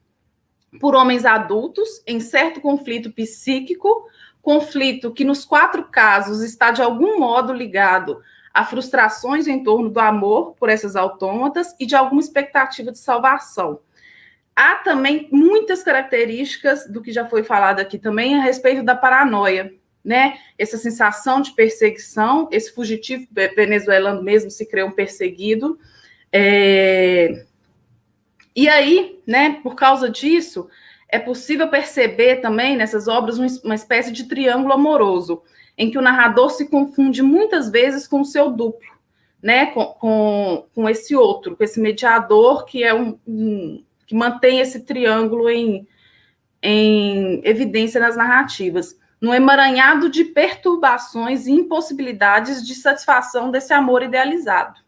por homens adultos em certo conflito psíquico, conflito que nos 4 casos está de algum modo ligado a frustrações em torno do amor por essas autômatas e de alguma expectativa de salvação. Há também muitas características do que já foi falado aqui também a respeito da paranoia, né? Essa sensação de perseguição, esse fugitivo venezuelano mesmo se crê um perseguido. E aí, né, por causa disso, é possível perceber também nessas obras uma espécie de triângulo amoroso, em que o narrador se confunde muitas vezes com o seu duplo, né, com esse outro, com esse mediador que é que mantém esse triângulo em evidência nas narrativas, num emaranhado de perturbações e impossibilidades de satisfação desse amor idealizado.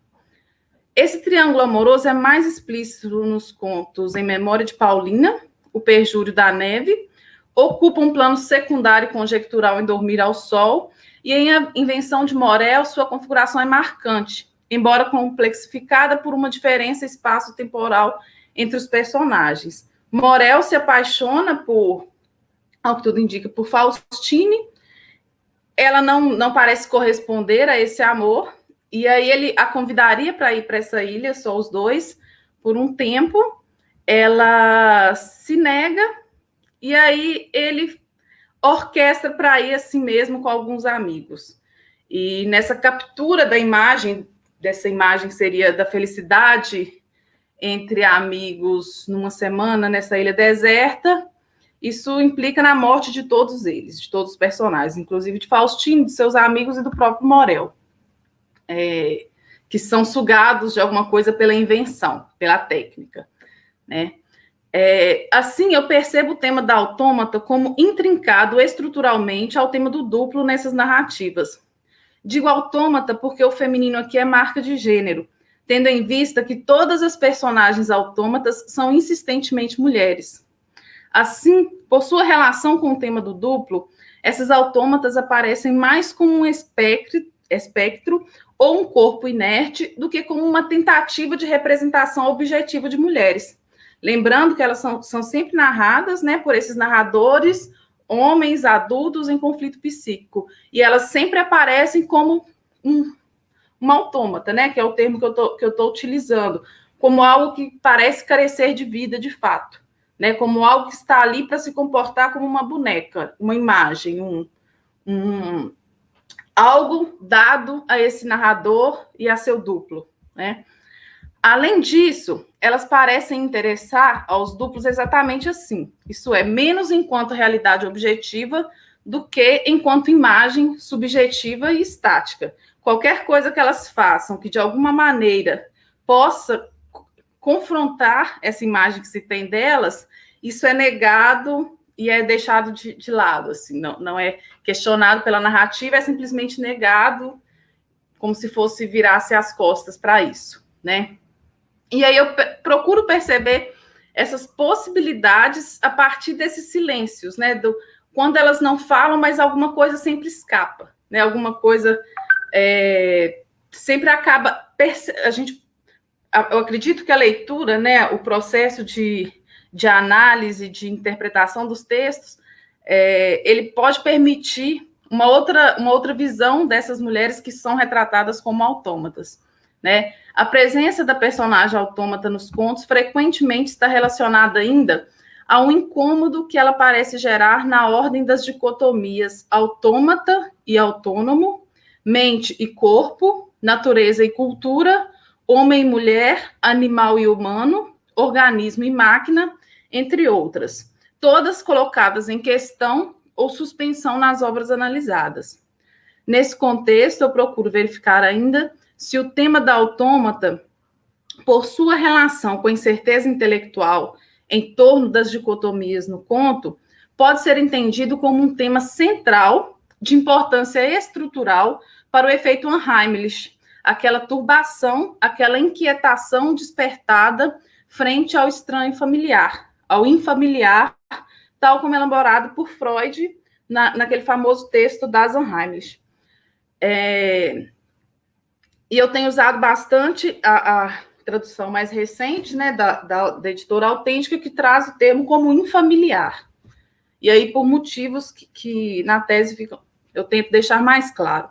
Esse triângulo amoroso é mais explícito nos contos Em Memória de Paulina, O Perjúrio da Neve, ocupa um plano secundário e conjectural em Dormir ao Sol, e em A Invenção de Morel, sua configuração é marcante, embora complexificada por uma diferença espaço-temporal entre os personagens. Morel se apaixona ao que tudo indica, por Faustine. Ela não parece corresponder a esse amor, e aí ele a convidaria para ir para essa ilha, só os dois, por um tempo. Ela se nega, e aí ele orquestra para ir assim mesmo com alguns amigos. E nessa captura da imagem, dessa imagem seria da felicidade entre amigos numa semana nessa ilha deserta, isso implica na morte de todos eles, de todos os personagens, inclusive de Faustino, de seus amigos e do próprio Morel, que são sugados de alguma coisa pela invenção, pela técnica, né? Assim, eu percebo o tema da autômata como intrincado estruturalmente ao tema do duplo nessas narrativas. Digo autômata porque o feminino aqui é marca de gênero, tendo em vista que todas as personagens autômatas são insistentemente mulheres. Assim, por sua relação com o tema do duplo, essas autômatas aparecem mais como um espectro ou um corpo inerte do que como uma tentativa de representação objetiva de mulheres. Lembrando que elas são sempre narradas, né, por esses narradores, homens adultos em conflito psíquico, e elas sempre aparecem como uma autômata, né, que é o termo que eu tô utilizando, como algo que parece carecer de vida de fato, né, como algo que está ali para se comportar como uma boneca, uma imagem, algo dado a esse narrador e a seu duplo, né? Além disso, elas parecem interessar aos duplos exatamente assim, isso é, menos enquanto realidade objetiva do que enquanto imagem subjetiva e estática, qualquer coisa que elas façam que, de alguma maneira, possa confrontar essa imagem que se tem delas, isso é negado e é deixado de lado, assim, não é questionado pela narrativa, é simplesmente negado, como se fosse virasse as costas para isso, né? E aí eu procuro perceber essas possibilidades a partir desses silêncios, né? Quando elas não falam, mas alguma coisa sempre escapa, né? Alguma coisa sempre acaba... Eu acredito que a leitura, né, o processo de análise, de interpretação dos textos, ele pode permitir uma outra visão dessas mulheres que são retratadas como autômatas, né? A presença da personagem autômata nos contos frequentemente está relacionada ainda a um incômodo que ela parece gerar na ordem das dicotomias autômata e autônomo, mente e corpo, natureza e cultura, homem e mulher, animal e humano, organismo e máquina, entre outras, todas colocadas em questão ou suspensão nas obras analisadas. Nesse contexto, eu procuro verificar ainda se o tema da autômata, por sua relação com a incerteza intelectual em torno das dicotomias no conto, pode ser entendido como um tema central de importância estrutural para o efeito Unheimlich, aquela turbação, aquela inquietação despertada frente ao estranho familiar, ao infamiliar, tal como elaborado por Freud naquele famoso texto das Unheimlich. E eu tenho usado bastante a tradução mais recente, né, da editora Autêntica, que traz o termo como infamiliar. E aí, por motivos que na tese eu tento deixar mais claro.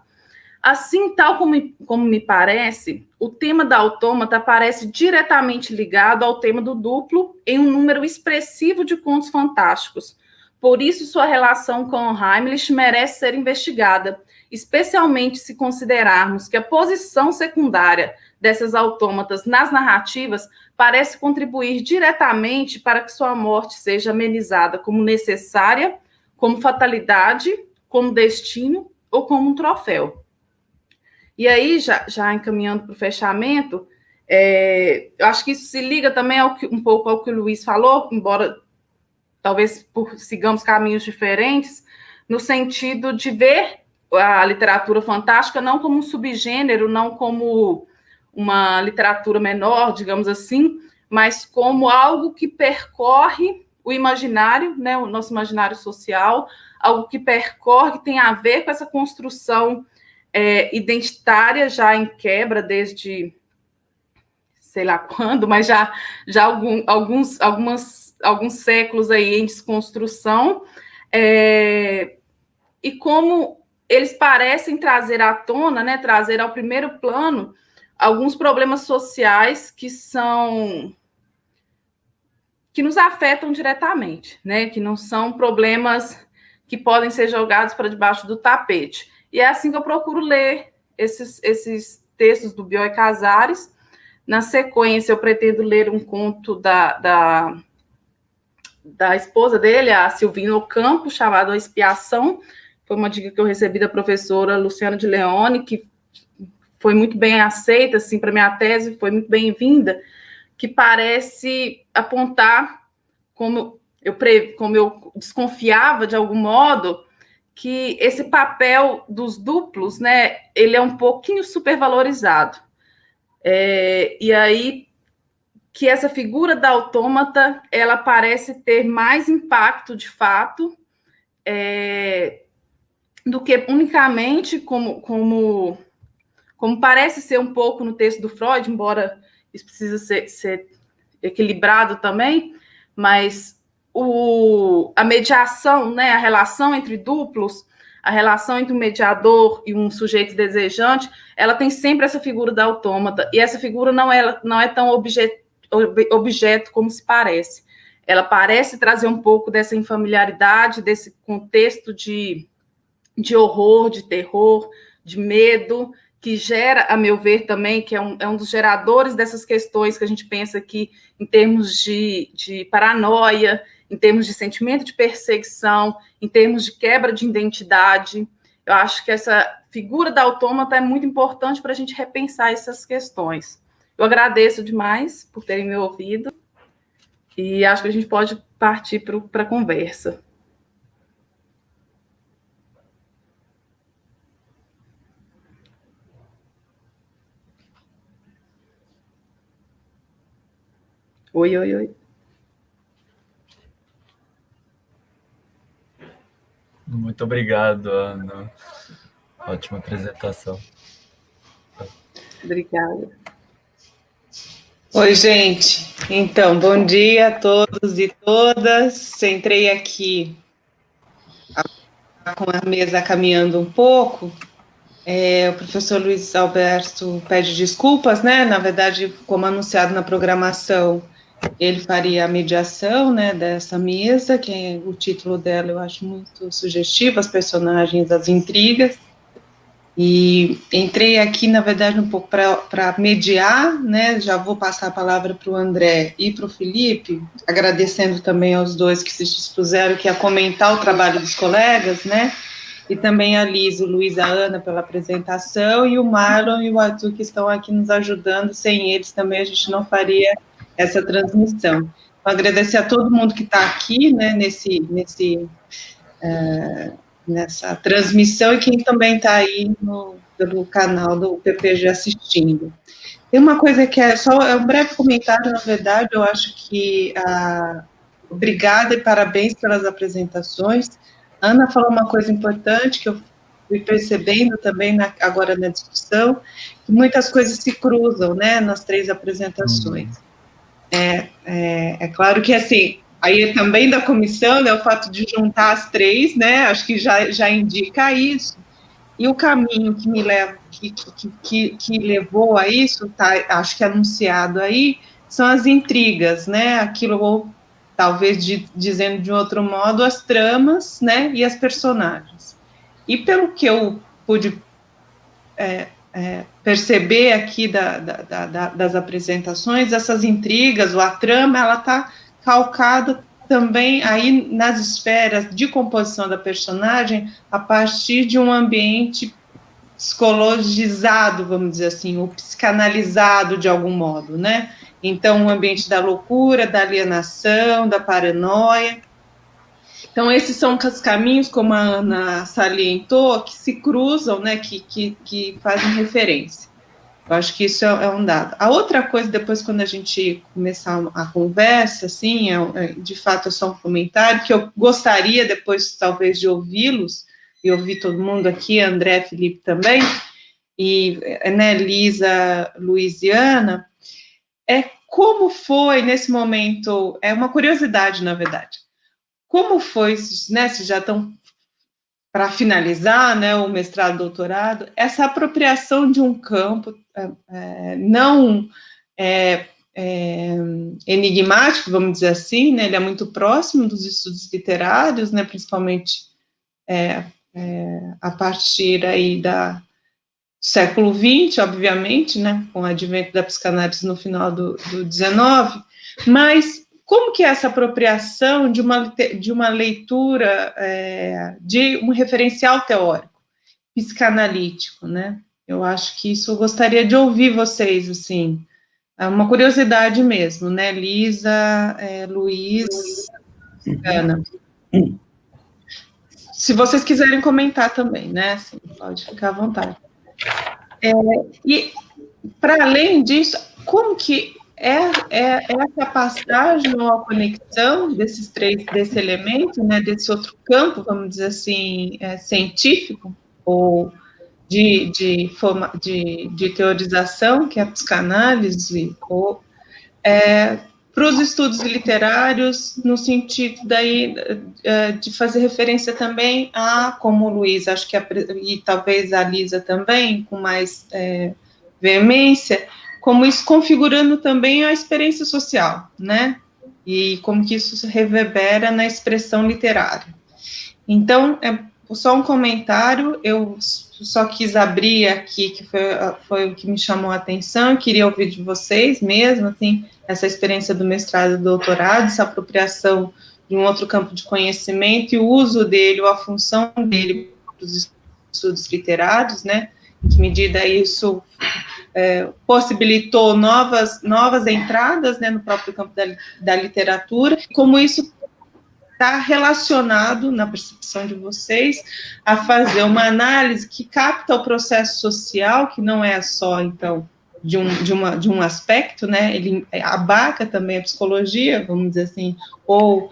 Assim, tal como me parece, o tema da autômata aparece diretamente ligado ao tema do duplo em um número expressivo de contos fantásticos. Por isso, sua relação com Heimlich merece ser investigada, especialmente se considerarmos que a posição secundária dessas autômatas nas narrativas parece contribuir diretamente para que sua morte seja amenizada como necessária, como fatalidade, como destino ou como um troféu. E aí, já encaminhando para o fechamento, eu acho que isso se liga também um pouco ao que o Luiz falou, embora talvez sigamos caminhos diferentes, no sentido de ver a literatura fantástica não como um subgênero, não como uma literatura menor, digamos assim, mas como algo que percorre o imaginário, né, o nosso imaginário social, algo que percorre, que tem a ver com essa construção identitária já em quebra desde sei lá quando, mas já alguns séculos aí em desconstrução, e como eles parecem trazer à tona, né, trazer ao primeiro plano alguns problemas sociais que nos afetam diretamente, né, que não são problemas que podem ser jogados para debaixo do tapete. E é assim que eu procuro ler esses textos do Bioy Casares. Na sequência, eu pretendo ler um conto da esposa dele, a Silvina Ocampo, chamado A Expiação. Foi uma dica que eu recebi da professora Luciana de Leone, que foi muito bem aceita, assim, para minha tese, foi muito bem-vinda, que parece apontar, como eu desconfiava, de algum modo, que esse papel dos duplos, né, ele é um pouquinho supervalorizado. E aí, que essa figura da autômata, ela parece ter mais impacto, de fato, do que unicamente como parece ser um pouco no texto do Freud, embora isso precisa ser equilibrado também, mas a mediação, né, a relação entre duplos, a relação entre um mediador e um sujeito desejante, ela tem sempre essa figura da autômata, e essa figura não é tão objeto como se parece. Ela parece trazer um pouco dessa infamiliaridade, desse contexto de horror, de terror, de medo, que gera, a meu ver também, que é um dos geradores dessas questões que a gente pensa aqui em termos de paranoia, em termos de sentimento de perseguição, em termos de quebra de identidade. eu acho que essa figura da autômata é muito importante para a gente repensar essas questões. Eu agradeço demais por terem me ouvido e acho que a gente pode partir para a conversa. Oi, oi, oi. Muito obrigado, Ana. Ótima apresentação. Obrigada. Oi, gente. Então, bom dia a todos e todas. Entrei aqui com a mesa caminhando um pouco. O professor Luiz Alberto pede desculpas, né? Na verdade, como anunciado na programação, ele faria a mediação, né, dessa mesa, que o título dela eu acho muito sugestivo, as personagens, as intrigas. E entrei aqui, na verdade, um pouco para mediar, né? Já vou passar a palavra para o André e para o Felipe, agradecendo também aos dois que se dispuseram aqui a comentar o trabalho dos colegas, né? E também a Liz, o Luiz, a Ana pela apresentação, e o Marlon e o Arthur que estão aqui nos ajudando. Sem eles também a gente não faria essa transmissão. Então, agradecer a todo mundo que está aqui, né, nessa transmissão, e quem também está aí pelo canal do PPG assistindo. Tem uma coisa que é um breve comentário, na verdade, eu acho que obrigada e parabéns pelas apresentações. A Ana falou uma coisa importante que eu fui percebendo também agora na discussão, que muitas coisas se cruzam, né, nas três apresentações. É claro que, assim, aí também da comissão, né, o fato de juntar as três, né, acho que já indica isso, e o caminho que me leva, que levou a isso, tá, acho que anunciado aí, são as intrigas, né, aquilo, ou talvez dizendo de outro modo, as tramas, né, e as personagens. E pelo que eu pude perceber aqui das apresentações, essas intrigas, ou a trama, ela está calcada também aí nas esferas de composição da personagem a partir de um ambiente psicologizado, vamos dizer assim, ou psicanalizado de algum modo, né? Então, o ambiente da loucura, da alienação, da paranoia. Então, esses são os caminhos, como a Ana salientou, que se cruzam, né, que fazem referência. Eu acho que isso é um dado. A outra coisa, depois, quando a gente começar a conversa, assim, de fato é só um comentário, que eu gostaria depois, talvez, de ouvi-los, e ouvir todo mundo aqui, André, Felipe também, e, né, Lisa, Luiziana, como foi, nesse momento, é uma curiosidade, na verdade, como foi, né, se já estão para finalizar, né, o mestrado, doutorado, essa apropriação de um campo não enigmático, vamos dizer assim, né, ele é muito próximo dos estudos literários, né, principalmente a partir aí do século XX, obviamente, né, com o advento da psicanálise no final do XIX, mas como que é essa apropriação de uma leitura, de um referencial teórico, psicanalítico, né? Eu acho que isso eu gostaria de ouvir vocês, assim, é uma curiosidade mesmo, né? Lisa, Luiz, Ana. Se vocês quiserem comentar também, né? Assim, pode ficar à vontade. E, para além disso, como que essa passagem ou a conexão desse elemento, né, desse outro campo, vamos dizer assim, científico, ou de teorização, que é a psicanálise, ou para os estudos literários, no sentido daí de fazer referência também como o Luiz, acho que e talvez a Lisa também, com mais veemência, como isso configurando também a experiência social, né? E como que isso se reverbera na expressão literária. Então, só um comentário, eu só quis abrir aqui, que foi o que me chamou a atenção, eu queria ouvir de vocês mesmo, assim, essa experiência do mestrado e do doutorado, essa apropriação de um outro campo de conhecimento e o uso dele, ou a função dele para os estudos literários, né? Em que medida isso possibilitou novas entradas, né, no próprio campo da literatura, como isso está relacionado, na percepção de vocês, a fazer uma análise que capta o processo social, que não é só, então, de um aspecto, né, ele abarca também a psicologia, vamos dizer assim, ou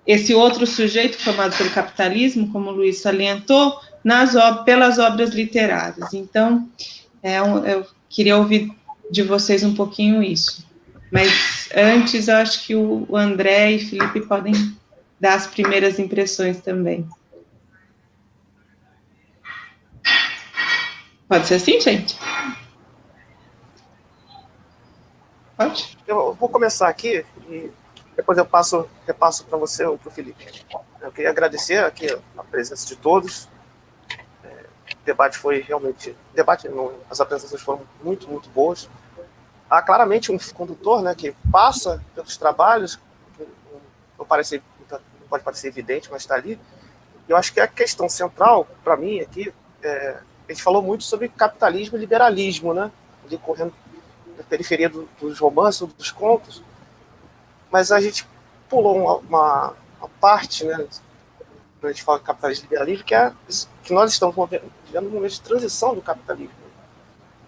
esse outro sujeito formado pelo capitalismo, como o Luiz salientou, pelas obras literárias. Então, eu queria ouvir de vocês um pouquinho isso. Mas antes, eu acho que o André e o Felipe podem dar as primeiras impressões também. Pode ser assim, gente? Pode? Eu vou começar aqui e depois eu repasso para você ou para o Felipe. Eu queria agradecer aqui a presença de todos. O debate foi realmente... as apresentações foram muito, muito boas. Há claramente um condutor, né, que passa pelos trabalhos, não pode parecer evidente, mas está ali. E eu acho que a questão central, para mim, aqui, a gente falou muito sobre capitalismo e liberalismo, né, ali correndo na periferia dos romances, dos contos, mas a gente pulou uma parte, né, quando a gente fala de capitalismo e liberalismo, que nós estamos vivendo um momento de transição do capitalismo.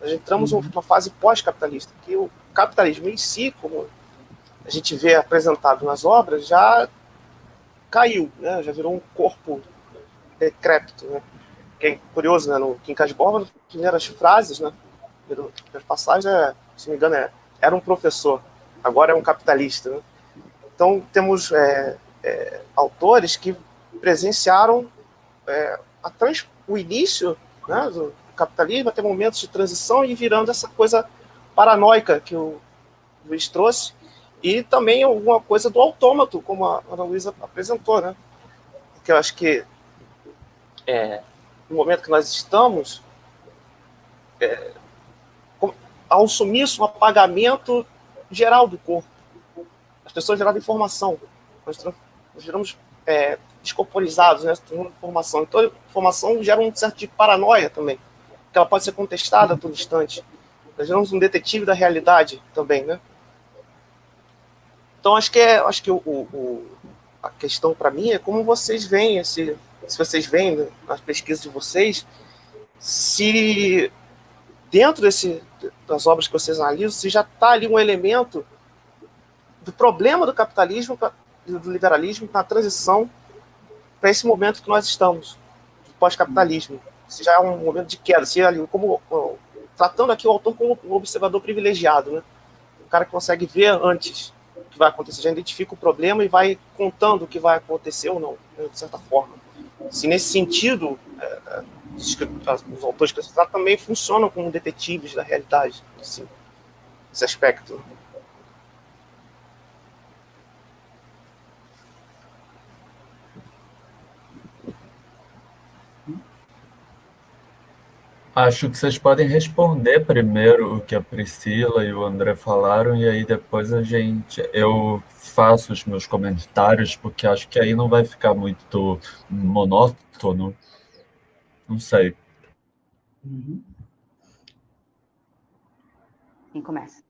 Nós entramos numa fase pós-capitalista, que o capitalismo em si, como a gente vê apresentado nas obras, já caiu, né? Já virou um corpo decrépito. Né? Que é curioso, né? No Quincas Borba, nas primeiras frases, né? Nas passagens, se não me engano, era um professor, agora é um capitalista. Né? Então, temos autores que presenciaram o início, né, do capitalismo, até momentos de transição e virando essa coisa paranoica que o Luiz trouxe, e também alguma coisa do autômato, como a Ana Luísa apresentou, né? Porque eu acho que no momento que nós estamos, há um sumiço, um apagamento geral do corpo. As pessoas geraram informação. Nós geramos descorporizados, né? Informação. Então, a informação gera um certo tipo de paranoia também, que ela pode ser contestada a todo instante. Nós geramos um detetive da realidade também, né? Então, acho que a questão para mim é como vocês veem se vocês veem, né, nas pesquisas de vocês, se dentro das obras que vocês analisam, se já está ali um elemento do problema do capitalismo, do liberalismo, na transição para esse momento que nós estamos, do pós-capitalismo. Se já é um momento de queda, se ali, tratando aqui o autor como um observador privilegiado, né? Um cara que consegue ver antes o que vai acontecer, já identifica o problema e vai contando o que vai acontecer ou não, né, de certa forma. Se nesse sentido, os autores que você também funcionam como detetives da realidade, assim, esse aspecto. Acho que vocês podem responder primeiro o que a Priscila e o André falaram, e aí depois eu faço os meus comentários, porque acho que aí não vai ficar muito monótono. Não sei. Quem começa?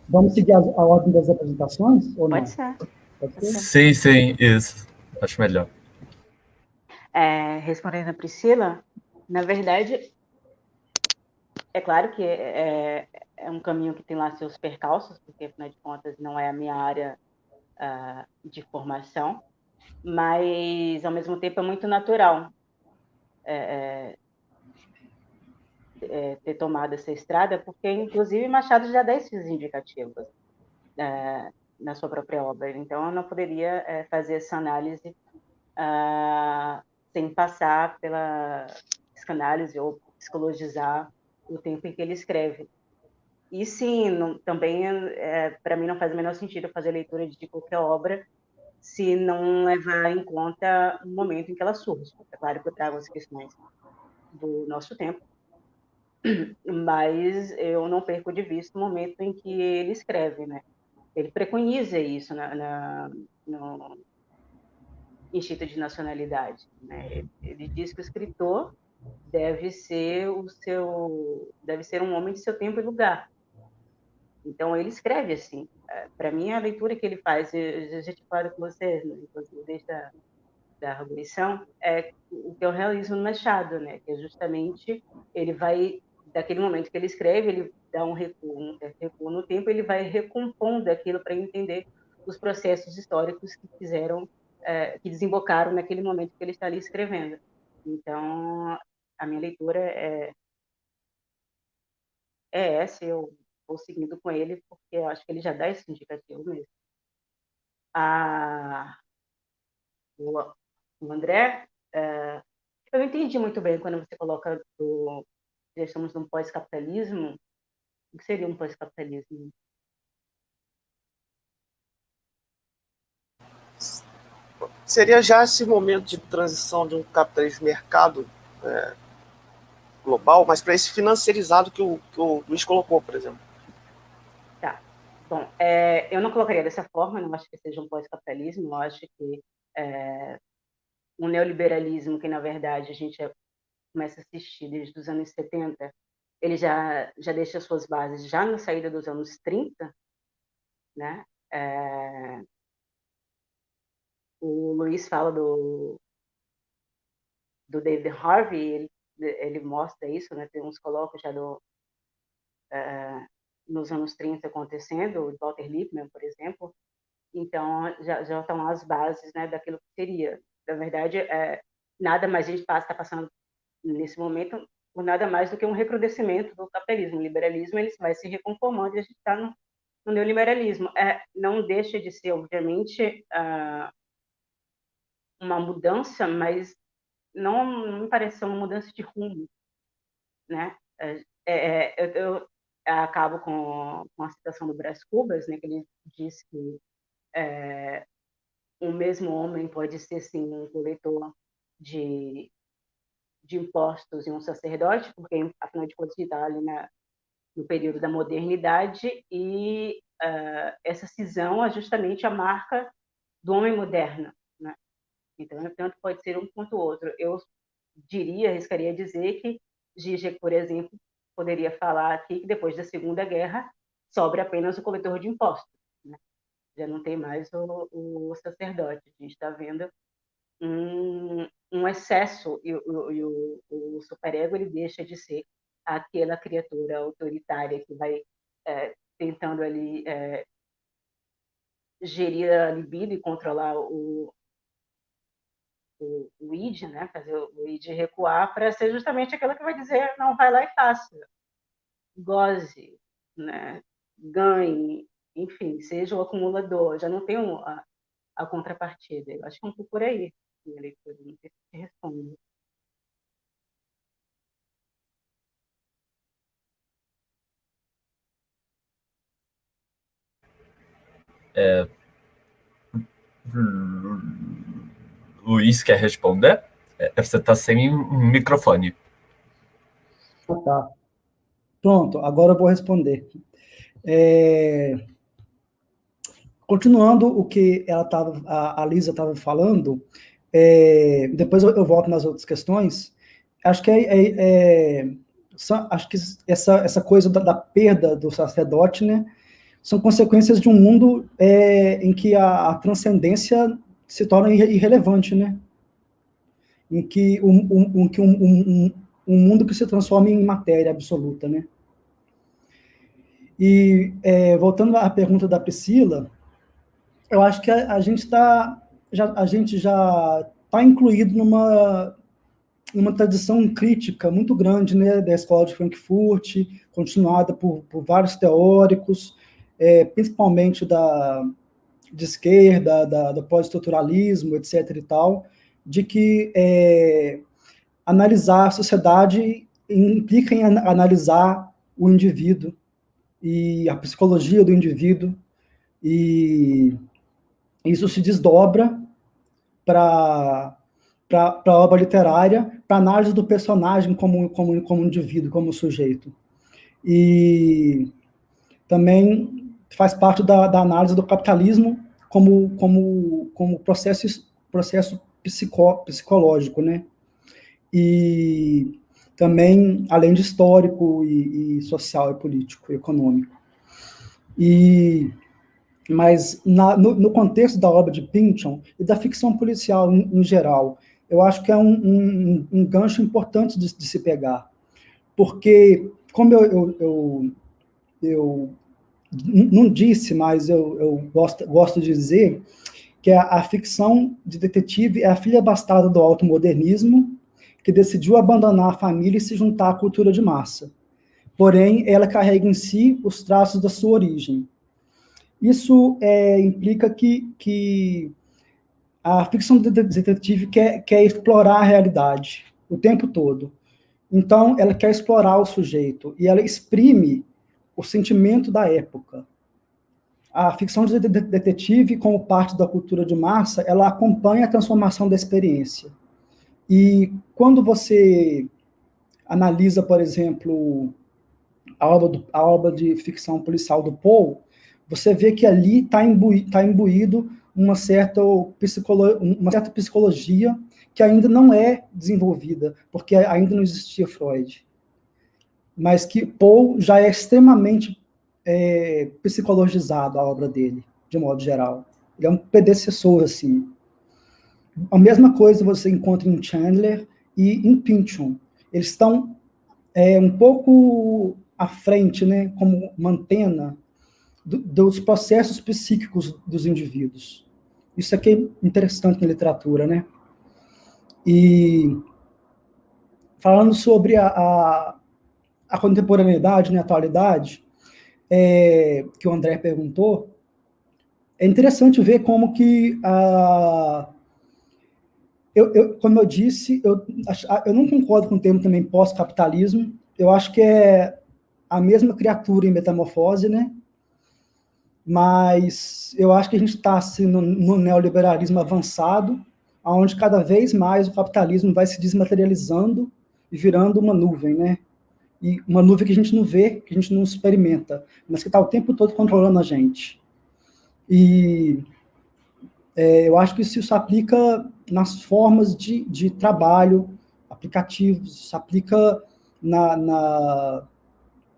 Vamos seguir a ordem das apresentações? Ou Pode não? ser. Pode ser? Sim, isso. Acho melhor. Respondendo a Priscila, na verdade, é claro que é um caminho que tem lá seus percalços, porque, afinal de contas, não é a minha área de formação, mas, ao mesmo tempo, é muito natural ter tomado essa estrada, porque, inclusive, Machado já dá esses indicativos na sua própria obra. Então, eu não poderia fazer essa análise sem passar pela psicanálise ou psicologizar o tempo em que ele escreve. E sim, também, para mim, não faz o menor sentido fazer leitura de qualquer obra se não levar em conta o momento em que ela surge. É claro que eu trago as questões do nosso tempo, mas eu não perco de vista o momento em que ele escreve, né? Ele preconiza isso instinto de nacionalidade, né? Ele diz que o escritor deve ser um homem de seu tempo e lugar. Então ele escreve assim. Para mim, a leitura que ele faz, eu já tinha falado com vocês, né, inclusive desde da Revolução, é o que é o realismo no Machado, né? Que é justamente ele vai daquele momento que ele escreve, ele dá um certo recuo no tempo, ele vai recompondo aquilo para entender os processos históricos que que desembocaram naquele momento que ele está ali escrevendo. Então, a minha leitura é essa, eu vou seguindo com ele, porque eu acho que ele já dá esse indicativo mesmo. O André, eu não entendi muito bem quando você coloca já estamos num pós-capitalismo. O que seria um pós-capitalismo? Seria já esse momento de transição de um capitalismo de mercado global, mas para esse financiarizado que o Luiz colocou, por exemplo. Tá. Bom, eu não colocaria dessa forma, não acho que seja um pós-capitalismo, eu acho que um neoliberalismo que, na verdade, a gente começa a assistir desde os anos 70, ele já deixa suas bases já na saída dos anos 30, né? O Luiz fala do David Harvey, ele mostra isso, né? Tem uns colóquios já nos anos 30 acontecendo, o Walter Lippmann, por exemplo. Então, já estão as bases, né, daquilo que seria. Na verdade, nada mais a gente está passando nesse momento por nada mais do que um recrudescimento do capitalismo. O liberalismo ele vai se recompondo e a gente está no neoliberalismo. Não deixa de ser, obviamente, uma mudança, mas não me parece ser uma mudança de rumo, né? Eu acabo com a citação do Brás Cubas, né, que ele diz que o mesmo homem pode ser, sim, um coletor de impostos e um sacerdote, porque, afinal de contas, está ali no período da modernidade, e essa cisão é justamente a marca do homem moderno, né? Então, tanto pode ser um quanto o outro. Eu arriscaria dizer que Zizek, por exemplo, poderia falar aqui que depois da Segunda Guerra sobra apenas o coletor de impostos, né? Já não tem mais o sacerdote. A gente está vendo um excesso e o superego ele deixa de ser aquela criatura autoritária que vai tentando ali gerir a libido e controlar o id, né? Fazer o id recuar para ser justamente aquela que vai dizer não, vai lá e faça, goze, né? Ganhe, enfim, seja o acumulador, já não tem a contrapartida. Eu acho que é um pouco por aí, minha leitura, não sei se responde. Luiz quer responder? Você está sem microfone. Tá. Pronto, agora eu vou responder. Continuando o que a Lisa estava falando, depois eu volto nas outras questões. Acho que acho que essa coisa da perda do sacerdote, né, são consequências de um mundo em que a transcendência se torna irrelevante, né? Em que um mundo que se transforma em matéria absoluta, né? E voltando à pergunta da Priscila, eu acho que a gente já está incluído numa tradição crítica muito grande, né, da escola de Frankfurt, continuada por vários teóricos, principalmente de esquerda, do pós-estruturalismo, etc. e tal, de que analisar a sociedade implica em analisar o indivíduo e a psicologia do indivíduo, e isso se desdobra para a obra literária, para a análise do personagem como indivíduo, como sujeito. E também faz parte da análise do capitalismo como processo processo psicológico, né? E também, além de histórico e social, e político, e econômico. Mas no contexto da obra de Pynchon e da ficção policial em geral, eu acho que é um gancho importante de se pegar, porque, como eu não disse, mas eu gosto de dizer que a ficção de detetive é a filha bastarda do automodernismo, que decidiu abandonar a família e se juntar à cultura de massa. Porém, ela carrega em si os traços da sua origem. Isso implica que a ficção de detetive quer explorar a realidade o tempo todo. Então, ela quer explorar o sujeito e ela exprime o sentimento da época. A ficção de detetive, como parte da cultura de massa, ela acompanha a transformação da experiência. E quando você analisa, por exemplo, a obra de ficção policial do Poe, você vê que ali está imbuído uma certa psicologia que ainda não é desenvolvida, porque ainda não existia Freud. Mas que Poe já é extremamente psicologizado, a obra dele, de modo geral. Ele é um predecessor, assim. A mesma coisa você encontra em Chandler e em Pynchon. Eles estão um pouco à frente, né, como uma antena dos processos psíquicos dos indivíduos. Isso aqui é interessante na literatura, né? E falando sobre a contemporaneidade, né, a atualidade, que o André perguntou, é interessante ver como que como eu disse, eu não concordo com o termo também pós-capitalismo. Eu acho que é a mesma criatura em metamorfose, né? Mas eu acho que a gente está assim, no neoliberalismo avançado, onde cada vez mais o capitalismo vai se desmaterializando e virando uma nuvem, né? E uma nuvem que a gente não vê, que a gente não experimenta, mas que está o tempo todo controlando a gente. E eu acho que isso se aplica nas formas de trabalho, aplicativos, se aplica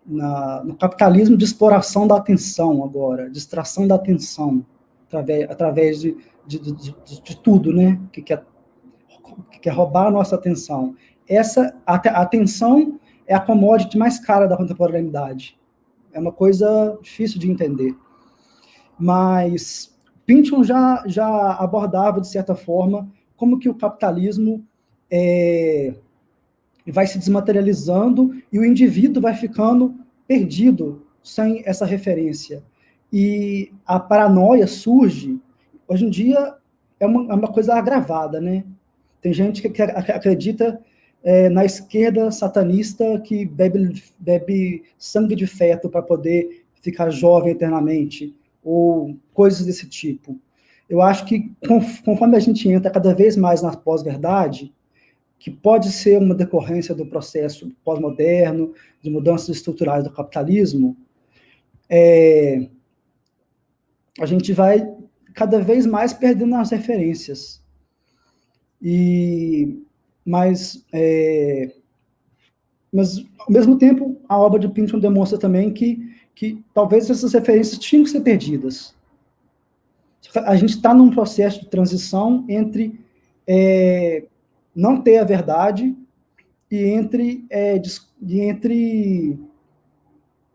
no capitalismo de exploração da atenção agora, de extração da atenção, através de tudo, né? Que quer roubar a nossa atenção. A atenção é a commodity mais cara da contemporaneidade. É uma coisa difícil de entender. Mas Pynchon já abordava, de certa forma, como que o capitalismo vai se desmaterializando e o indivíduo vai ficando perdido sem essa referência. E a paranoia surge, hoje em dia, é uma coisa agravada, né? Tem gente que acredita na esquerda satanista que bebe sangue de feto para poder ficar jovem eternamente, ou coisas desse tipo. Eu acho que, conforme a gente entra cada vez mais na pós-verdade, que pode ser uma decorrência do processo pós-moderno, de mudanças estruturais do capitalismo, a gente vai cada vez mais perdendo as referências. Mas, ao mesmo tempo, a obra de Pynchon demonstra também que talvez essas referências tinham que ser perdidas. A gente está num processo de transição entre não ter a verdade e entre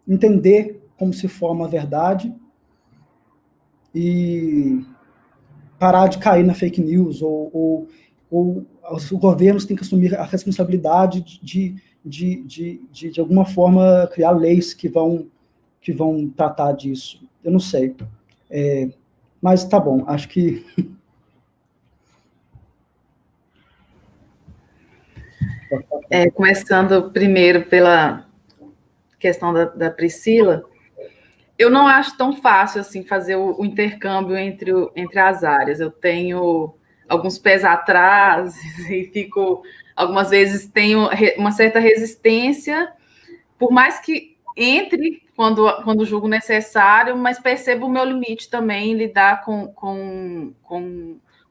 entender como se forma a verdade e parar de cair na fake news, ou os governos têm que assumir a responsabilidade de alguma forma, criar leis que vão tratar disso. Eu não sei. Mas tá bom, acho que... Começando primeiro pela questão da Priscila, eu não acho tão fácil assim fazer o intercâmbio entre as áreas. Eu tenho alguns pés atrás e fico, algumas vezes tenho uma certa resistência, por mais que entre quando julgo necessário, mas percebo o meu limite também em lidar com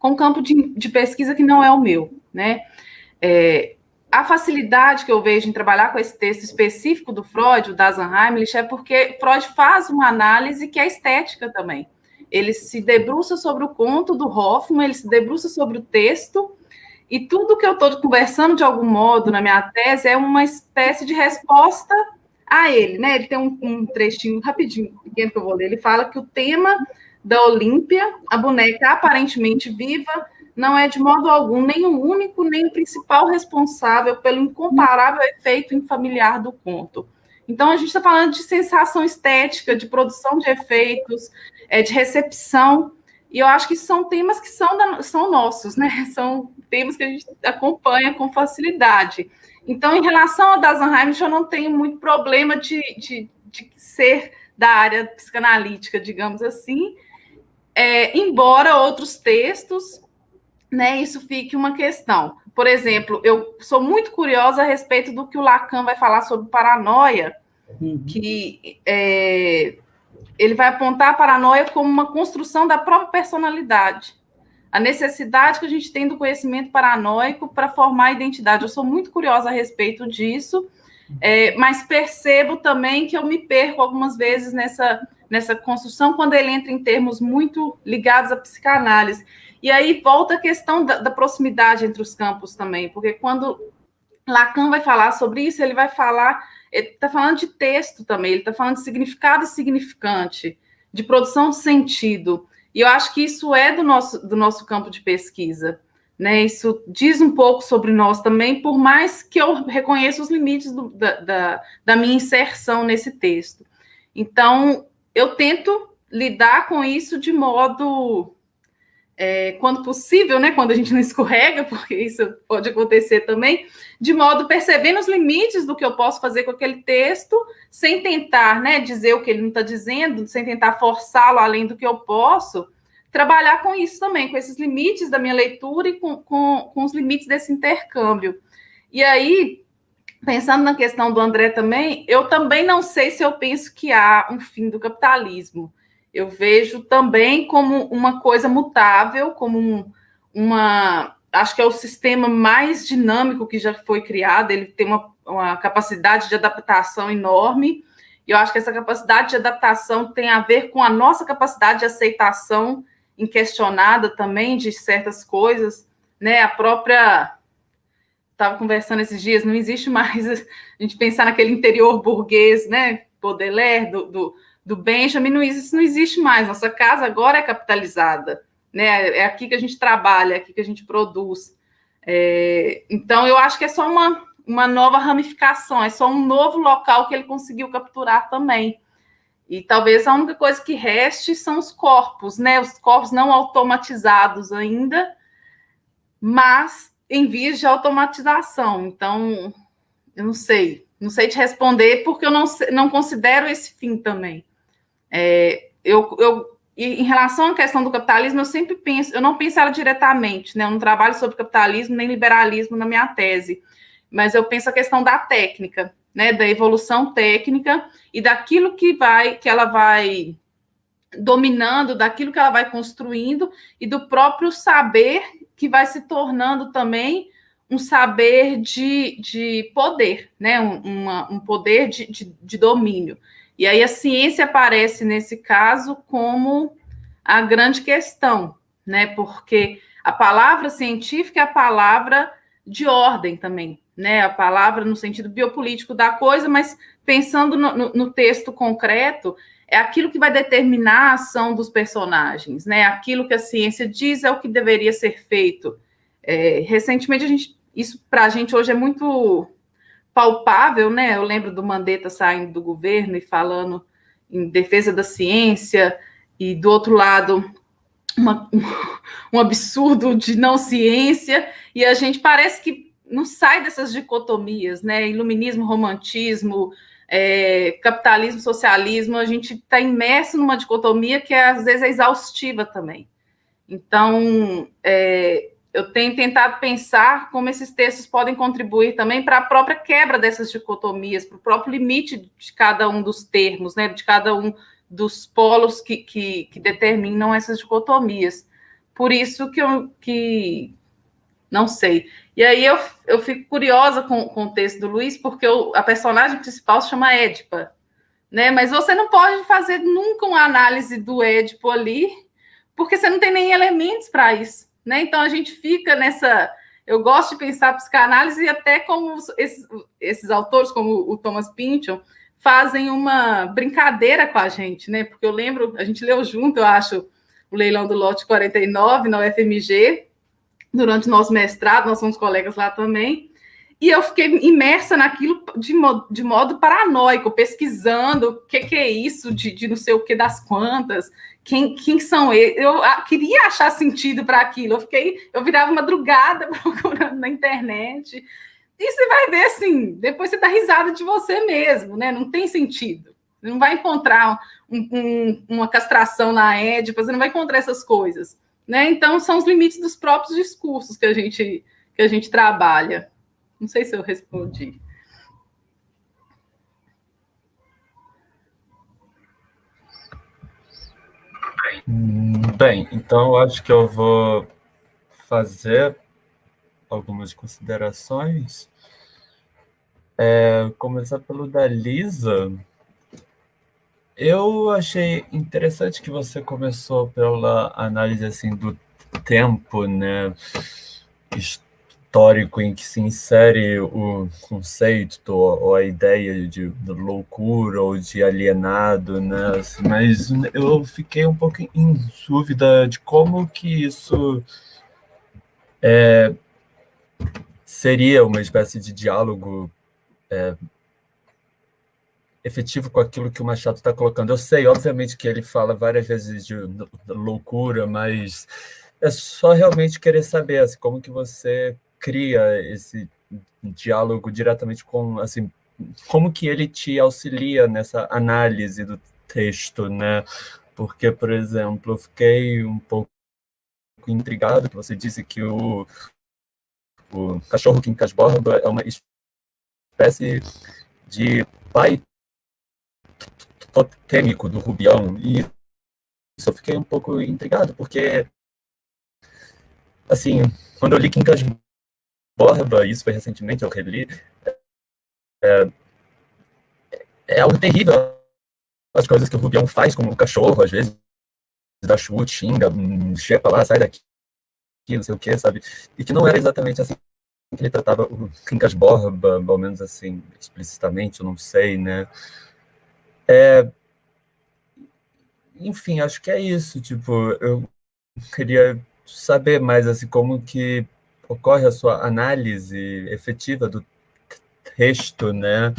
com um campo de pesquisa que não é o meu, né? A facilidade que eu vejo em trabalhar com esse texto específico do Freud, o das Heimlich, é porque Freud faz uma análise que é estética também. Ele se debruça sobre o conto do Hoffmann, ele se debruça sobre o texto, e tudo que eu estou conversando de algum modo na minha tese é uma espécie de resposta a ele, né? Ele tem um trechinho rapidinho, pequeno que eu vou ler. Ele fala que o tema da Olímpia, a boneca aparentemente viva, não é de modo algum nem o único, nem o principal responsável pelo incomparável efeito infamiliar do conto. Então, a gente está falando de sensação estética, de produção de efeitos, de recepção, e eu acho que são temas que são nossos, né? São temas que a gente acompanha com facilidade. Então, em relação a das Heimlich, eu não tenho muito problema de ser da área psicanalítica, digamos assim, embora outros textos, né, isso fique uma questão. Por exemplo, eu sou muito curiosa a respeito do que o Lacan vai falar sobre paranoia, que ele vai apontar a paranoia como uma construção da própria personalidade. A necessidade que a gente tem do conhecimento paranoico para formar a identidade. Eu sou muito curiosa a respeito disso, mas percebo também que eu me perco algumas vezes nessa construção quando ele entra em termos muito ligados à psicanálise. E aí volta a questão da proximidade entre os campos também, porque quando Lacan vai falar sobre isso, ele está falando de texto também, ele está falando de significado e significante, de produção de sentido, e eu acho que isso é do nosso campo de pesquisa, né? Isso diz um pouco sobre nós também, por mais que eu reconheça os limites da minha inserção nesse texto. Então, eu tento lidar com isso de modo... quando possível, né, quando a gente não escorrega, porque isso pode acontecer também, de modo percebendo os limites do que eu posso fazer com aquele texto, sem tentar, né, dizer o que ele não está dizendo, sem tentar forçá-lo além do que eu posso, trabalhar com isso também, com esses limites da minha leitura e com os limites desse intercâmbio. E aí, pensando na questão do André também, eu também não sei se eu penso que há um fim do capitalismo. Eu vejo também como uma coisa mutável, como acho que é o sistema mais dinâmico que já foi criado, ele tem uma capacidade de adaptação enorme, e eu acho que essa capacidade de adaptação tem a ver com a nossa capacidade de aceitação inquestionada também de certas coisas, né? A própria... Estava conversando esses dias, não existe mais a gente pensar naquele interior burguês, né? Baudelaire, do Benjamin, isso não existe mais. Nossa casa agora é capitalizada, né? É aqui que a gente trabalha, é aqui que a gente produz. Então, eu acho que é só uma nova ramificação, é só um novo local que ele conseguiu capturar também. E talvez a única coisa que reste são os corpos, né? Os corpos não automatizados ainda, mas em vias de automatização. Então, eu não sei te responder, porque eu não considero esse fim também. Em relação à questão do capitalismo, eu sempre penso, eu não penso ela diretamente, né? Eu não trabalho sobre capitalismo nem liberalismo na minha tese, mas eu penso a questão da técnica, né? Da evolução técnica e daquilo que ela vai dominando, daquilo que ela vai construindo e do próprio saber que vai se tornando também um saber de poder, né? Um poder de domínio. E aí a ciência aparece, nesse caso, como a grande questão, né? Porque a palavra científica é a palavra de ordem também, né? A palavra no sentido biopolítico da coisa, mas pensando no texto concreto, é aquilo que vai determinar a ação dos personagens, né? Aquilo que a ciência diz é o que deveria ser feito. Recentemente, isso para a gente hoje é muito palpável, né? Eu lembro do Mandetta saindo do governo e falando em defesa da ciência, e do outro lado um absurdo de não ciência, e a gente parece que não sai dessas dicotomias, né? Iluminismo, romantismo, capitalismo, socialismo, a gente está imerso numa dicotomia que às vezes é exaustiva também. Então, eu tenho tentado pensar como esses textos podem contribuir também para a própria quebra dessas dicotomias, para o próprio limite de cada um dos termos, né, de cada um dos polos que determinam essas dicotomias. Por isso que não sei. E aí eu fico curiosa com o texto do Luiz, porque a personagem principal se chama Édipa, né? Mas você não pode fazer nunca uma análise do Édipo ali, porque você não tem nem elementos para isso, né? Então a gente fica nessa. Eu gosto de pensar psicanálise e até como esses autores, como o Thomas Pynchon, fazem uma brincadeira com a gente, né? Porque eu lembro, a gente leu junto, eu acho, o Leilão do Lote 49 na UFMG, durante o nosso mestrado, nós somos colegas lá também, e eu fiquei imersa naquilo de modo paranoico, pesquisando o que é isso, de não sei o que das quantas, quem são eles. Eu queria achar sentido para aquilo, eu virava madrugada procurando na internet, e você vai ver assim, depois você dá risada de você mesmo, né? Não tem sentido. Você não vai encontrar uma castração na Édipa, você não vai encontrar essas coisas, né? Então, são os limites dos próprios discursos que a gente trabalha. Não sei se eu respondi. Bem, então eu acho que eu vou fazer algumas considerações. Começar pelo da Lisa. Eu achei interessante que você começou pela análise assim do tempo, né, histórico em que se insere o conceito ou a ideia de loucura ou de alienado, né? Mas eu fiquei um pouco em dúvida de como que isso seria uma espécie de diálogo efetivo com aquilo que o Machado está colocando. Eu sei, obviamente, que ele fala várias vezes de loucura, mas é só realmente querer saber assim, como que você cria esse diálogo diretamente com, assim, como que ele te auxilia nessa análise do texto, né? Porque, por exemplo, eu fiquei um pouco intrigado que você disse que o cachorro Quincas Borba é uma espécie de pai totêmico do Rubião, e isso eu fiquei um pouco intrigado, porque, assim, quando eu li Quincas Borba, isso foi recentemente, eu reli, é algo terrível, as coisas que o Rubião faz com o cachorro, às vezes, dá chute, xinga, chepa lá, sai daqui, não sei o que, sabe? E que não era exatamente assim que ele tratava o Quincas Borba, ao menos assim, explicitamente, eu não sei, né? Enfim, acho que é isso, tipo, eu queria saber mais, assim, como que ocorre a sua análise efetiva do texto, né?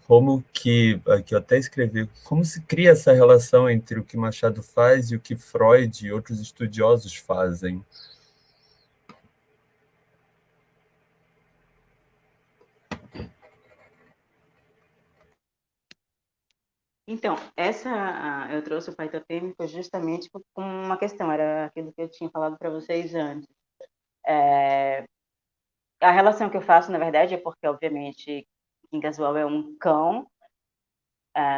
Como que, aqui eu até escrevi, como se cria essa relação entre o que Machado faz e o que Freud e outros estudiosos fazem? Então, eu trouxe o pai totêmico justamente com uma questão, era aquilo que eu tinha falado para vocês antes. A relação que eu faço, na verdade, é porque, obviamente, Quincas Borba é um cão,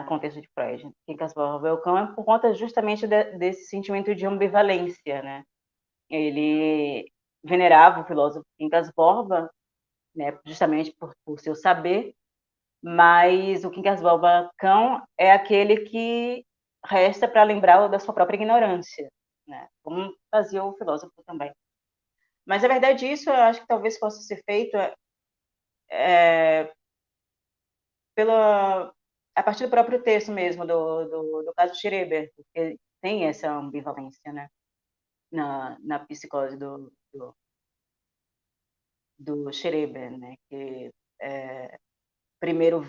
contexto de Freud. Quincas Borba é o cão é por conta justamente desse sentimento de ambivalência, né? Ele venerava o filósofo Quincas Borba, né, justamente por seu saber, mas o Quincas Borba cão é aquele que resta para lembrar da sua própria ignorância, né? Como fazia o filósofo também. Mas, na verdade, isso eu acho que talvez possa ser feito a partir do próprio texto mesmo, do caso Schreber, porque tem essa ambivalência, né? Na psicose do Schreber, né? Que primeiro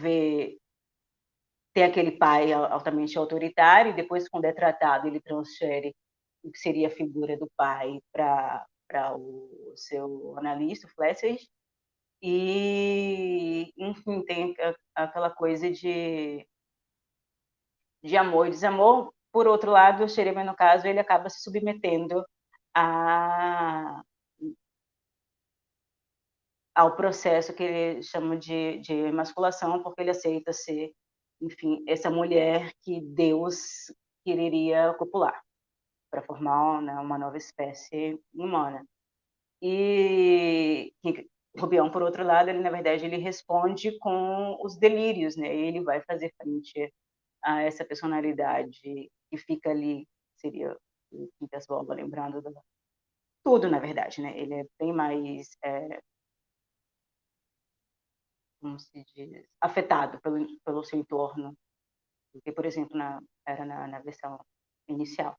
tem aquele pai altamente autoritário, e depois, quando é tratado, ele transfere o que seria a figura do pai para o seu analista, o Flessig, e, enfim, tem aquela coisa de amor e desamor. Por outro lado, o Schreber, no caso, ele acaba se submetendo a, ao processo que ele chama de emasculação, porque ele aceita ser, enfim, essa mulher que Deus quereria copular. para formar, né, uma nova espécie humana. E Rubião, por outro lado, ele na verdade ele responde com os delírios, né? Ele vai fazer frente a essa personalidade que fica ali, seria o Quintas Borba, lembrando tudo, na verdade, né? Ele é bem mais, como se diz, afetado pelo seu entorno do que, por exemplo, na versão inicial.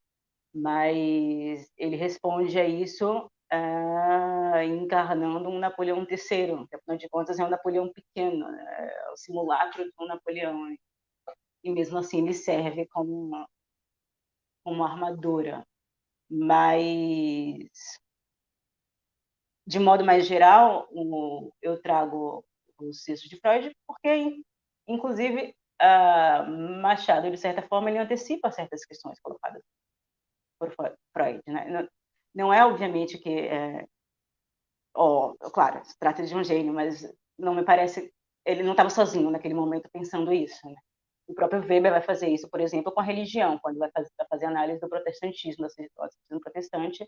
Mas ele responde a isso encarnando um Napoleão III, que, afinal de contas, é um Napoleão pequeno, é o simulacro de um Napoleão. E mesmo assim ele serve como uma armadura. Mas, de modo mais geral, eu trago o texto de Freud porque, inclusive, Machado, de certa forma, ele antecipa certas questões colocadas por Freud, né? Não é, obviamente, que... claro, se trata de um gênio, mas não me parece... Ele não estava sozinho naquele momento pensando isso, né? O próprio Weber vai fazer isso, por exemplo, com a religião, quando vai fazer análise do protestantismo, do protestante,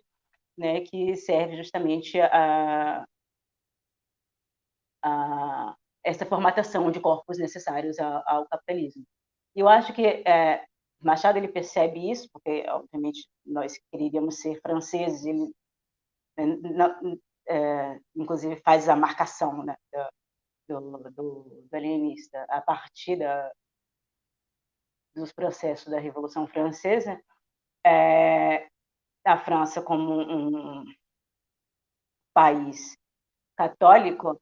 né, que serve justamente a essa formatação de corpos necessários ao capitalismo. E eu acho que Machado ele percebe isso, porque, obviamente, nós queríamos ser franceses, ele inclusive faz a marcação, né, do alienista a partir dos processos da Revolução Francesa, a França como um país católico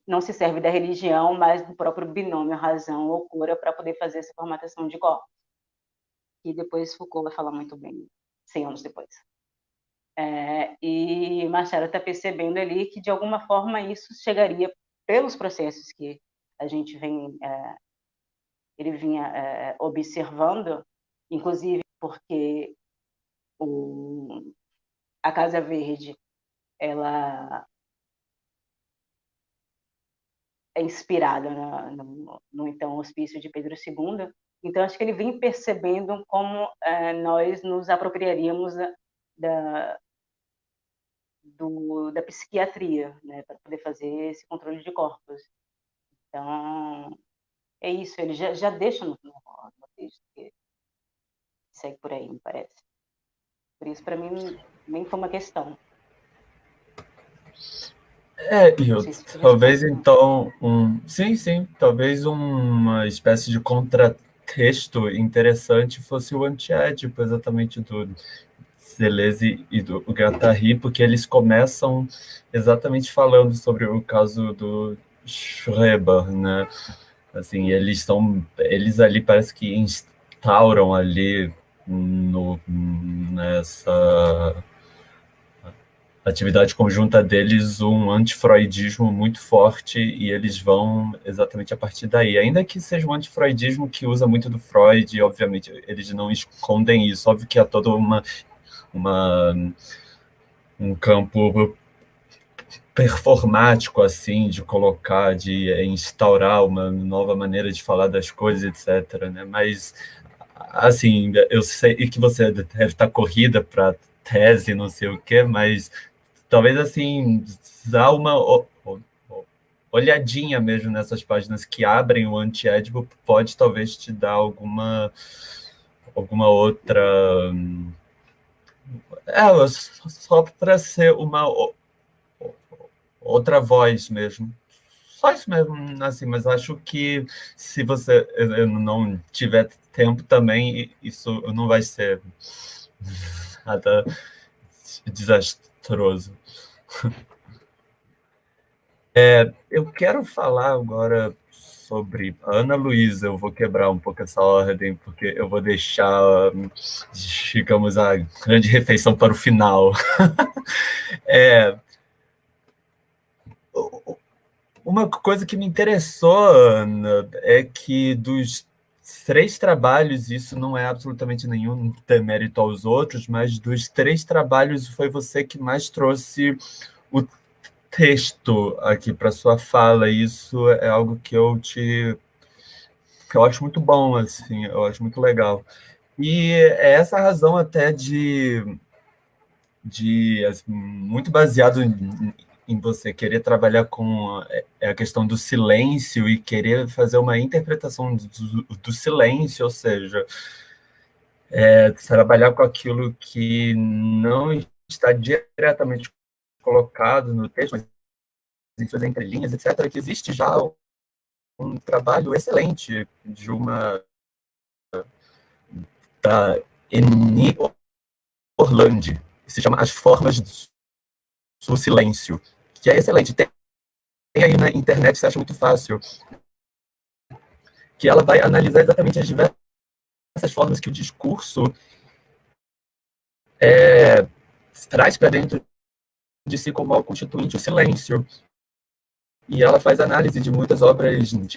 não se serve da religião, mas do próprio binômio razão-loucura para poder fazer essa formatação de corpos. E depois Foucault vai falar muito bem, 100 anos depois. E Machado está percebendo ali que, de alguma forma, isso chegaria pelos processos que a gente ele vinha observando, inclusive porque a Casa Verde ela é inspirada no então Hospício de Pedro II. Então, acho que ele vem percebendo como nós nos apropriaríamos da psiquiatria, né, para poder fazer esse controle de corpos. Então, é isso, ele já deixa no texto que segue por aí, me parece. Por isso, para mim, nem foi uma questão. Talvez então, sim, talvez uma espécie de contratexto interessante fosse o antiédipo, exatamente do Deleuze e do Guattari, porque eles começam exatamente falando sobre o caso do Schreber, né? Assim, eles ali parece que instauram ali nessa atividade conjunta deles um antifreudismo muito forte, e eles vão exatamente a partir daí. Ainda que seja um antifreudismo que usa muito do Freud, obviamente, eles não escondem isso. Óbvio que há todo um campo performático, assim, de colocar, de instaurar uma nova maneira de falar das coisas, etc., né? Mas, assim, eu sei que você deve estar corrida para tese, não sei o quê, mas talvez, assim, dá uma olhadinha mesmo nessas páginas que abrem o antiédipo pode talvez te dar alguma outra... só para ser uma outra voz mesmo. Só isso mesmo, assim, mas acho que se você não tiver tempo também, isso não vai ser nada desastroso. Eu quero falar agora sobre Ana Luísa. Eu vou quebrar um pouco essa ordem, porque eu vou deixar, digamos, a grande refeição para o final. Uma coisa que me interessou, Ana, é que dos 3 trabalhos, isso não é absolutamente nenhum demérito aos outros, mas dos 3 trabalhos foi você que mais trouxe o texto aqui para sua fala. Isso é algo que eu te eu acho muito bom, assim, eu acho muito legal. E é essa a razão até assim, muito baseado em você querer trabalhar com a questão do silêncio e querer fazer uma interpretação do silêncio, ou seja, trabalhar com aquilo que não está diretamente colocado no texto, mas em suas entrelinhas, etc., que existe já um trabalho excelente da Eni Orlandi, que se chama As Formas do Silêncio, que é excelente. Tem aí na internet, você acha muito fácil, que ela vai analisar exatamente as diversas formas que o discurso traz para dentro de si como algo constituinte o silêncio. E ela faz análise de muitas obras de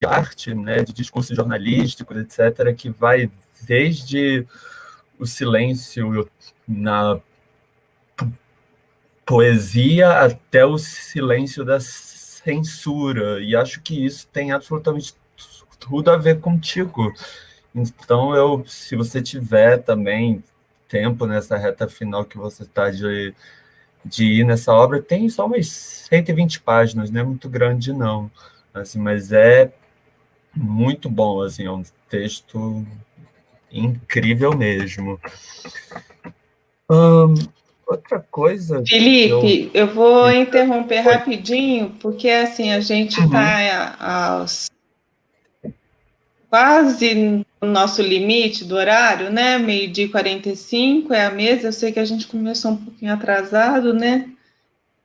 arte, né, de discursos jornalísticos, etc., que vai desde o silêncio na poesia até o silêncio da censura. E acho que isso tem absolutamente tudo a ver contigo. Então, se você tiver também tempo nessa reta final que você está de ir nessa obra, tem só umas 120 páginas, não é muito grande, não. Assim, mas é muito bom, assim, é um texto incrível mesmo. Outra coisa Felipe, eu vou interromper rapidinho, porque assim, a gente está quase no nosso limite do horário, né? 12h e 45 é a mesa. Eu sei que a gente começou um pouquinho atrasado, né?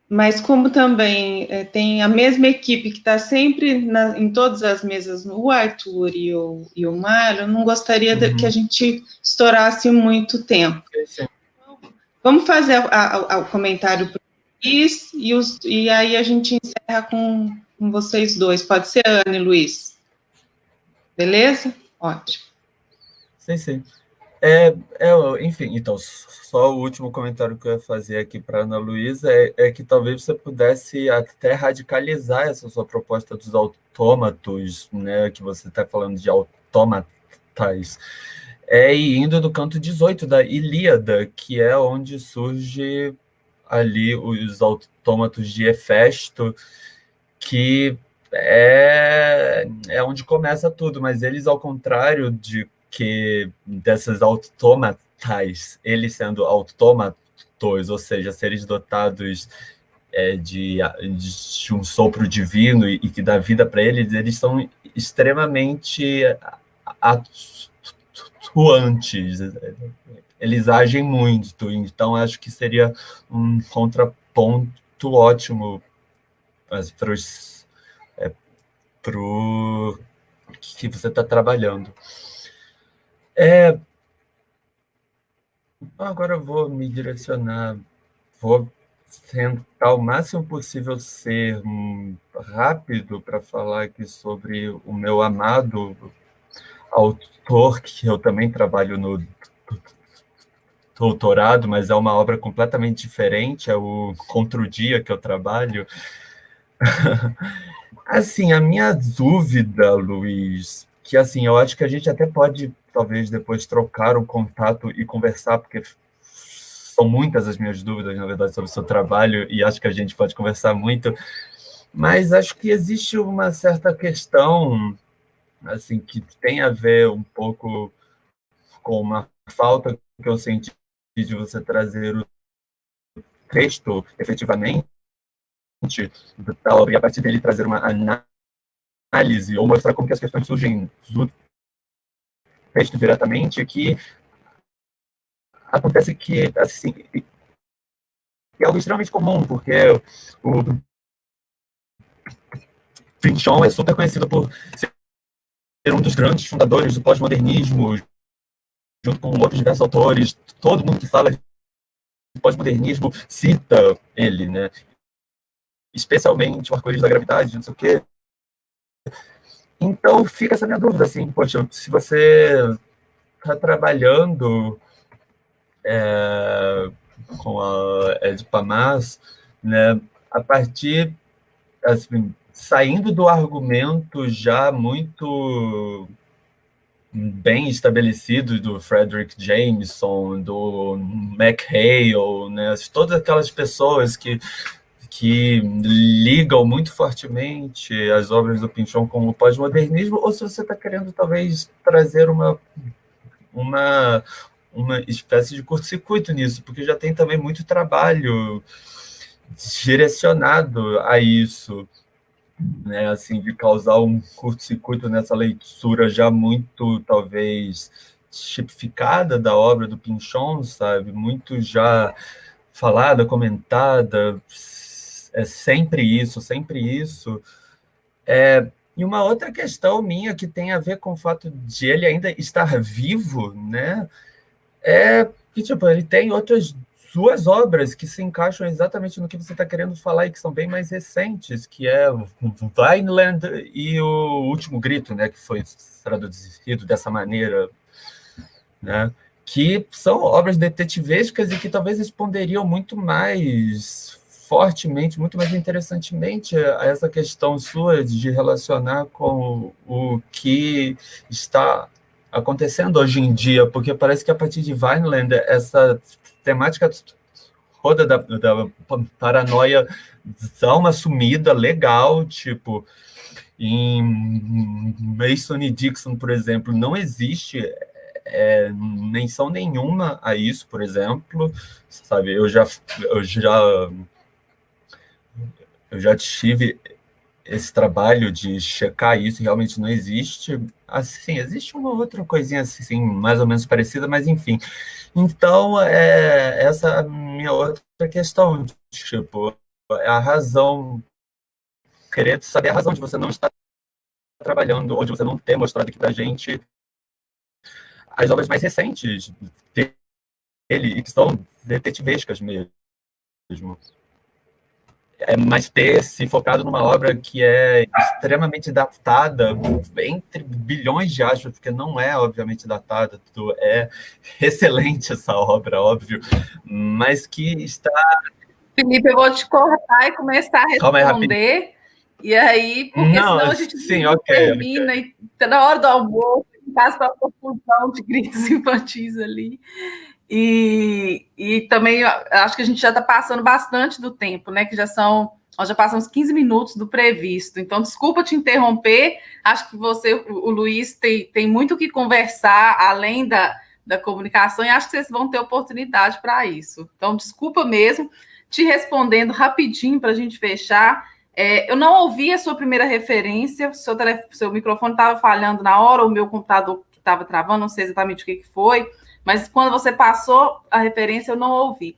Mas como também tem a mesma equipe que está sempre em todas as mesas, o Arthur e o Mário, eu não gostaria que a gente estourasse muito tempo. Sim. Vamos fazer o comentário para o Luiz e aí a gente encerra com vocês dois. Pode ser, Ana e Luiz? Beleza? Ótimo. Sim. Enfim, então, só o último comentário que eu ia fazer aqui para a Ana Luísa é que talvez você pudesse até radicalizar essa sua proposta dos autômatos, né, que você está falando de autômatas, e indo do canto 18 da Ilíada, que é onde surge ali os autômatos de Hefesto, que é onde começa tudo, mas eles, ao contrário que dessas autômatas, eles sendo autômatos, ou seja, seres dotados de um sopro divino e que dá vida para eles são extremamente atuantes, eles agem muito, então acho que seria um contraponto ótimo para o que você está trabalhando. Agora eu vou me direcionar, vou tentar o máximo possível ser rápido para falar aqui sobre o meu amado autor, que eu também trabalho no doutorado, mas é uma obra completamente diferente, é o Contra o Dia que eu trabalho. Assim, a minha dúvida, Luiz, que assim, eu acho que a gente até pode, talvez, depois trocar um contato e conversar, porque são muitas as minhas dúvidas, na verdade, sobre o seu trabalho, e acho que a gente pode conversar muito, mas acho que existe uma certa questão, assim, que tem a ver um pouco com uma falta que eu senti de você trazer o texto, efetivamente, da obra, e a partir dele trazer uma análise, ou mostrar como que as questões surgem do texto diretamente, que acontece que, assim, é algo extremamente comum, porque o Pynchon é super conhecido por ser um dos grandes fundadores do pós-modernismo, junto com outros diversos autores. Todo mundo que fala de pós-modernismo cita ele, né? Especialmente o Arco-Íris da Gravidade, não sei o quê. Então fica essa minha dúvida, assim, poxa, se você está trabalhando com a Edpa Mas, né, a partir, assim, saindo do argumento já muito bem estabelecido do Frederick Jameson, do McHale, né? Todas aquelas pessoas que ligam muito fortemente as obras do Pynchon com o pós-modernismo, ou se você está querendo talvez trazer uma espécie de curto-circuito nisso, porque já tem também muito trabalho direcionado a isso, né, assim, de causar um curto-circuito nessa leitura já muito, talvez, tipificada da obra do Pynchon, sabe? Muito já falada, comentada, é sempre isso, sempre isso. E uma outra questão minha que tem a ver com o fato de ele ainda estar vivo, né? É que, tipo, ele tem outras duas obras que se encaixam exatamente no que você está querendo falar e que são bem mais recentes, que é Vineland e o Último Grito, né? Que foi traduzido dessa maneira, né? Que são obras detetivescas e que talvez responderiam muito mais fortemente, muito mais interessantemente a essa questão sua de relacionar com o que está acontecendo hoje em dia, porque parece que a partir de Vineland, essa temática toda da paranoia dá uma sumida legal, tipo, em Mason e Dixon, por exemplo, não existe menção nenhuma a isso, por exemplo, sabe, eu já tive esse trabalho de checar isso, realmente não existe. Assim, existe uma outra coisinha assim, mais ou menos parecida, mas enfim. Então, essa é a minha outra questão, tipo, a razão, querer saber a razão de você não estar trabalhando, ou de você não ter mostrado aqui pra gente as obras mais recentes dele, que são detetivescas mesmo. Mas ter se focado numa obra que é extremamente datada, entre bilhões de aspas, porque não é, obviamente, datada, é excelente essa obra, óbvio, mas que está... Felipe, eu vou te cortar e começar a responder, e aí, porque não, senão a gente sim, termina, e tá na hora do almoço, passa para a confusão de gritos infantis ali. E também acho que a gente já está passando bastante do tempo, né? Que nós já passamos 15 minutos do previsto. Então, desculpa te interromper. Acho que o Luiz, tem muito o que conversar além da comunicação, e acho que vocês vão ter oportunidade para isso. Então, desculpa mesmo. Te respondendo rapidinho para a gente fechar. Eu não ouvi a sua primeira referência, seu microfone estava falhando na hora, ou o meu computador que estava travando, não sei exatamente o que foi. Mas quando você passou a referência, eu não ouvi.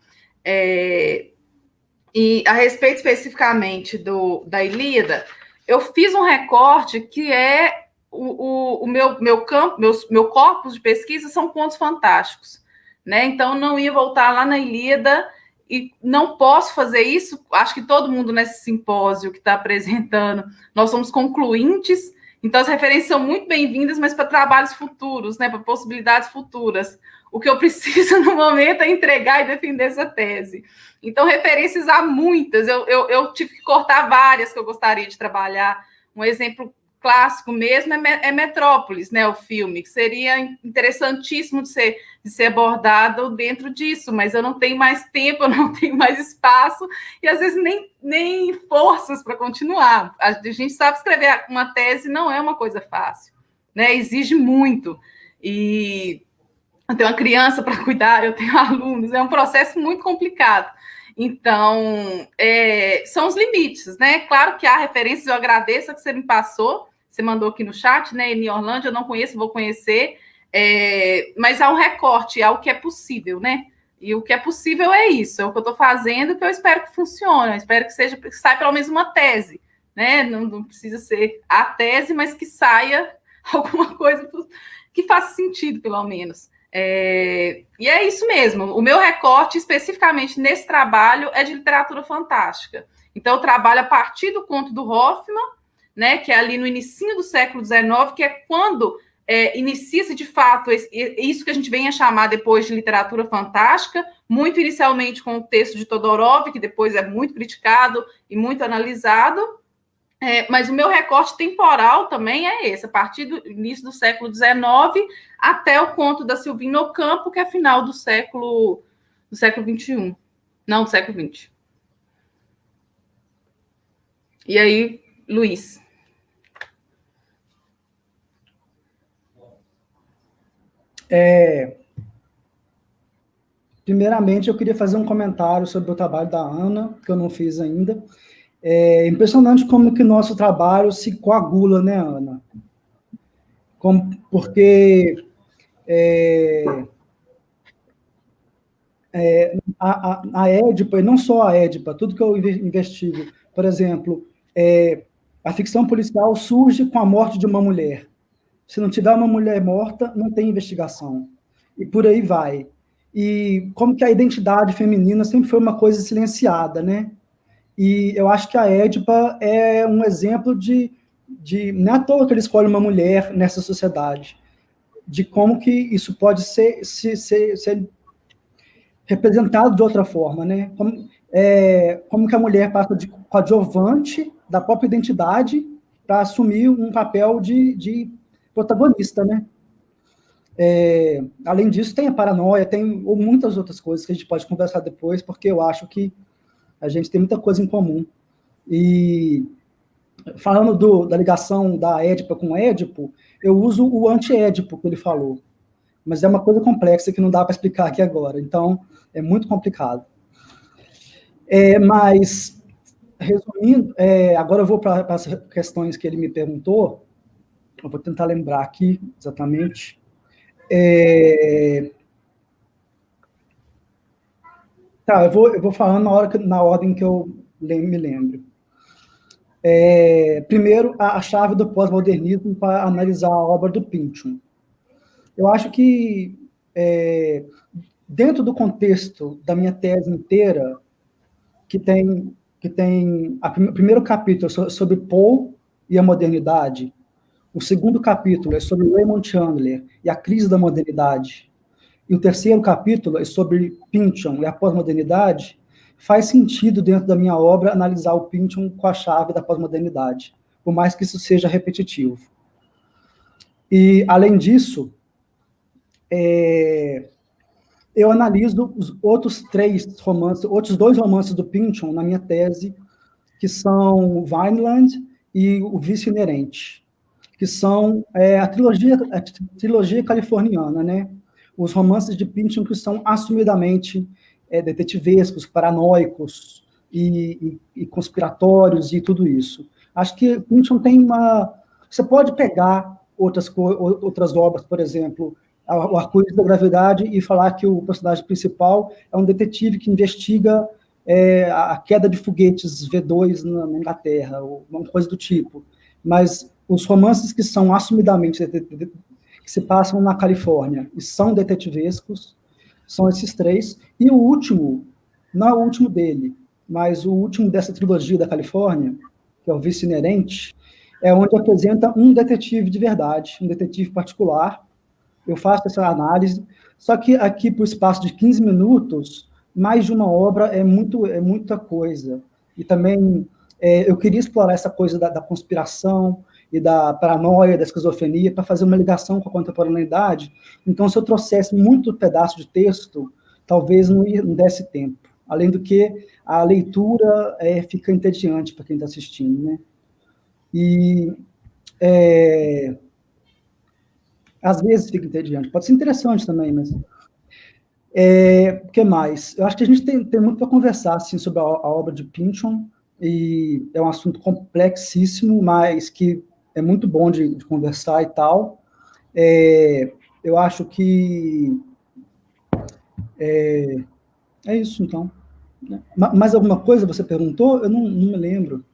E a respeito especificamente da Ilíada, eu fiz um recorte que é o meu corpus de pesquisa são contos fantásticos, né? Então, não ia voltar lá na Ilíada e não posso fazer isso. Acho que todo mundo nesse simpósio que está apresentando, nós somos concluintes, então as referências são muito bem-vindas, mas para trabalhos futuros, né? Para possibilidades futuras. O que eu preciso no momento é entregar e defender essa tese. Então, referências há muitas. Eu tive que cortar várias que eu gostaria de trabalhar. Um exemplo clássico mesmo é Metrópolis, né, o filme, que seria interessantíssimo de ser abordado dentro disso, mas eu não tenho mais tempo, eu não tenho mais espaço, e às vezes nem forças para continuar. A gente sabe escrever uma tese não é uma coisa fácil, né, exige muito. E eu tenho uma criança para cuidar, eu tenho alunos, é um processo muito complicado. Então, são os limites, né? Claro que há referências, eu agradeço a que você me passou, você mandou aqui no chat, né? Eni Orlando, eu não conheço, vou conhecer, mas há um recorte, há o que é possível, né? E o que é possível é isso, é o que eu estou fazendo, que eu espero que funcione, eu espero que saia pelo menos uma tese, né? Não precisa ser a tese, mas que saia alguma coisa que faça sentido, pelo menos. E é isso mesmo. O meu recorte, especificamente nesse trabalho, é de literatura fantástica. Então, eu trabalho a partir do conto do Hoffmann, né, que é ali no início do século XIX, que é quando inicia-se, de fato, isso que a gente vem a chamar depois de literatura fantástica, muito inicialmente com o texto de Todorov, que depois é muito criticado e muito analisado, Mas o meu recorte temporal também é esse, a partir do início do século XIX até o conto da Silvina Ocampo, que é final do século XXI. Não, do século XX. E aí, Luiz? Primeiramente, eu queria fazer um comentário sobre o trabalho da Ana, que eu não fiz ainda. É impressionante como que nosso trabalho se coagula, né, Ana? Porque a Édipa, e não só a Édipa, tudo que eu investigo, por exemplo, a ficção policial surge com a morte de uma mulher. Se não tiver uma mulher morta, não tem investigação. E por aí vai. E como que a identidade feminina sempre foi uma coisa silenciada, né? E eu acho que a Édipa é um exemplo não é à toa que ele escolhe uma mulher nessa sociedade, de como que isso pode ser representado de outra forma, né? Como que a mulher passa de coadjuvante da própria identidade para assumir um papel de protagonista, né? Além disso, tem a paranoia, tem muitas outras coisas que a gente pode conversar depois, porque eu acho que a gente tem muita coisa em comum. E falando da ligação da Édipa com o Édipo, eu uso o anti-Édipo que ele falou, mas é uma coisa complexa que não dá para explicar aqui agora, então é muito complicado. Mas, resumindo, agora eu vou para as questões que ele me perguntou, eu vou tentar lembrar aqui exatamente. Tá, eu vou falando na ordem que eu me lembro. Primeiro, a chave do pós-modernismo para analisar a obra do Pynchon. Eu acho que, dentro do contexto da minha tese inteira, que tem o primeiro capítulo sobre Poe e a modernidade, o segundo capítulo é sobre Raymond Chandler e a crise da modernidade, e o terceiro capítulo é sobre Pynchon e a pós-modernidade, faz sentido dentro da minha obra analisar o Pynchon com a chave da pós-modernidade, por mais que isso seja repetitivo. E, além disso, eu analiso os outros dois romances do Pynchon na minha tese, que são Vineland e O Vício Inerente, que são a trilogia californiana, né? Os romances de Pynchon que são assumidamente detetivescos, paranoicos e conspiratórios e tudo isso. Acho que Pynchon tem você pode pegar outras obras, por exemplo, o Arco-Íris da Gravidade, e falar que o personagem principal é um detetive que investiga a queda de foguetes V2 na Inglaterra, ou uma coisa do tipo. Mas os romances que são assumidamente que se passam na Califórnia e são detetivescos são esses três. E o último, não é o último dele, mas o último dessa trilogia da Califórnia, que é o Vício Inerente, é onde apresenta um detetive de verdade, um detetive particular. Eu faço essa análise, só que aqui, por espaço de 15 minutos, mais de uma obra é muita coisa. E também eu queria explorar essa coisa da conspiração e da paranoia, da esquizofrenia, para fazer uma ligação com a contemporaneidade. Então, se eu trouxesse muito pedaço de texto, talvez não desse tempo. Além do que, a leitura fica entediante para quem está assistindo, né? E às vezes fica entediante. Pode ser interessante também, mas... O que mais? Eu acho que a gente tem muito para conversar assim, sobre a obra de Pynchon, e é um assunto complexíssimo, mas que é muito bom de conversar e tal. Eu acho que é isso, então. Mais alguma coisa você perguntou? Eu não me lembro.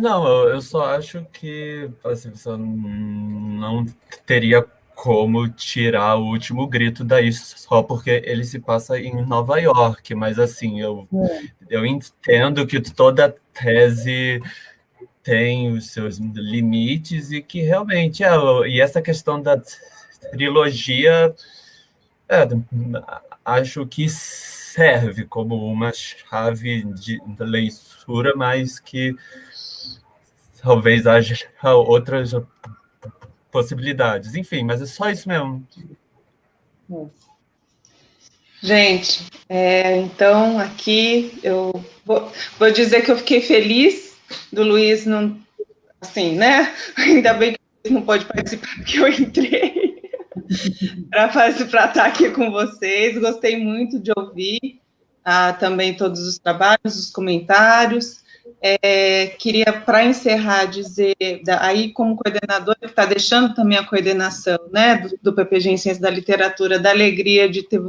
Não, eu só acho que assim, você não teria como tirar o último grito daí só porque ele se passa em Nova York, mas assim, eu entendo que toda tese tem os seus limites e que realmente e essa questão da trilogia acho que serve como uma chave de leitura, mas que talvez haja outras possibilidades. Enfim, mas é só isso mesmo. Gente, então aqui eu vou dizer que eu fiquei feliz do Luiz não, assim, né? Ainda bem que o Luiz não pode participar, porque eu entrei para estar aqui com vocês. Gostei muito de ouvir também todos os trabalhos, os comentários. Queria, para encerrar, dizer, aí como coordenadora, que está deixando também a coordenação, né, do PPG em Ciência da Literatura, da alegria de ter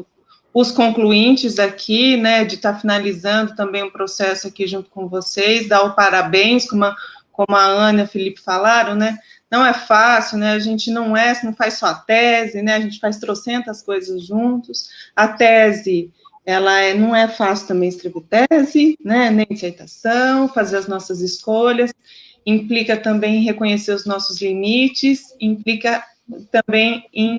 os concluintes aqui, né, de estar finalizando também o processo aqui junto com vocês, dar o parabéns, como a Ana e o Felipe falaram, né, não é fácil, né, a gente não faz só a tese, né, a gente faz trocentas coisas juntos, a tese, ela não é fácil também escrever tese, né, nem dissertação, fazer as nossas escolhas, implica também em reconhecer os nossos limites, implica também em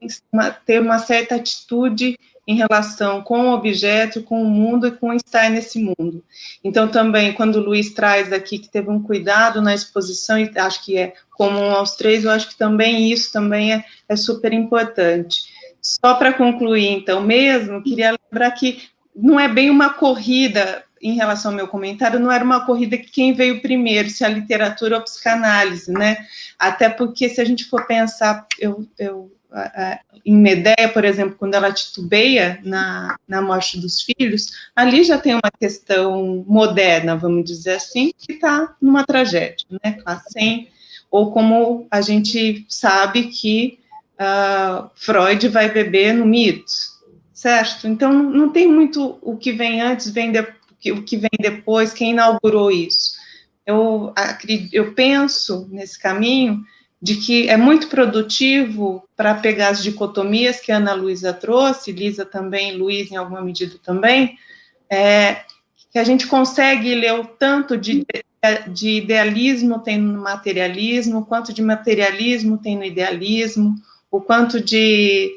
ter uma certa atitude em relação com o objeto, com o mundo e com estar nesse mundo. Então, também, quando o Luiz traz aqui que teve um cuidado na exposição, e acho que é comum aos três, eu acho que também isso também é super importante. Só para concluir, então, mesmo, queria lembrar que não é bem uma corrida, em relação ao meu comentário, não era uma corrida que quem veio primeiro, se a literatura ou a psicanálise, né? Até porque, se a gente for pensar, em Medea, por exemplo, quando ela titubeia na morte dos filhos, ali já tem uma questão moderna, vamos dizer assim, que está numa tragédia, né? Ou como a gente sabe que Freud vai beber no mito, certo? Então, não tem muito o que vem antes, o que vem depois, quem inaugurou isso. Eu penso nesse caminho de que é muito produtivo para pegar as dicotomias que a Ana Luísa trouxe, Lisa também, Luiz em alguma medida também, que a gente consegue ler o tanto de idealismo tem no materialismo, o quanto de materialismo tem no idealismo, o quanto de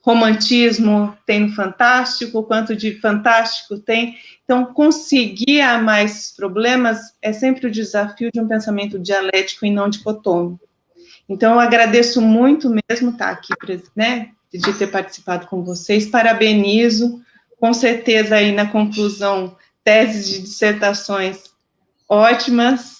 romantismo tem no fantástico, o quanto de fantástico tem. Então, conseguir amar esses problemas é sempre o desafio de um pensamento dialético e não dicotômico. Então, eu agradeço muito mesmo estar aqui, né, de ter participado com vocês, parabenizo, com certeza aí na conclusão, teses de dissertações ótimas,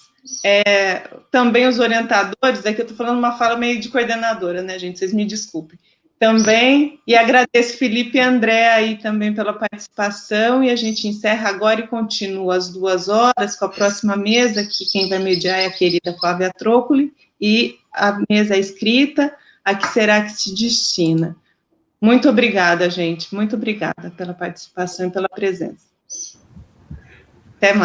também os orientadores, aqui eu estou falando uma fala meio de coordenadora, né, gente, vocês me desculpem, também, e agradeço Felipe e André aí também pela participação, e a gente encerra agora e continua às 2h com a próxima mesa, que quem vai mediar é a querida Flávia Trócoli, e a mesa escrita, a que será que se destina. Muito obrigada, gente, muito obrigada pela participação e pela presença.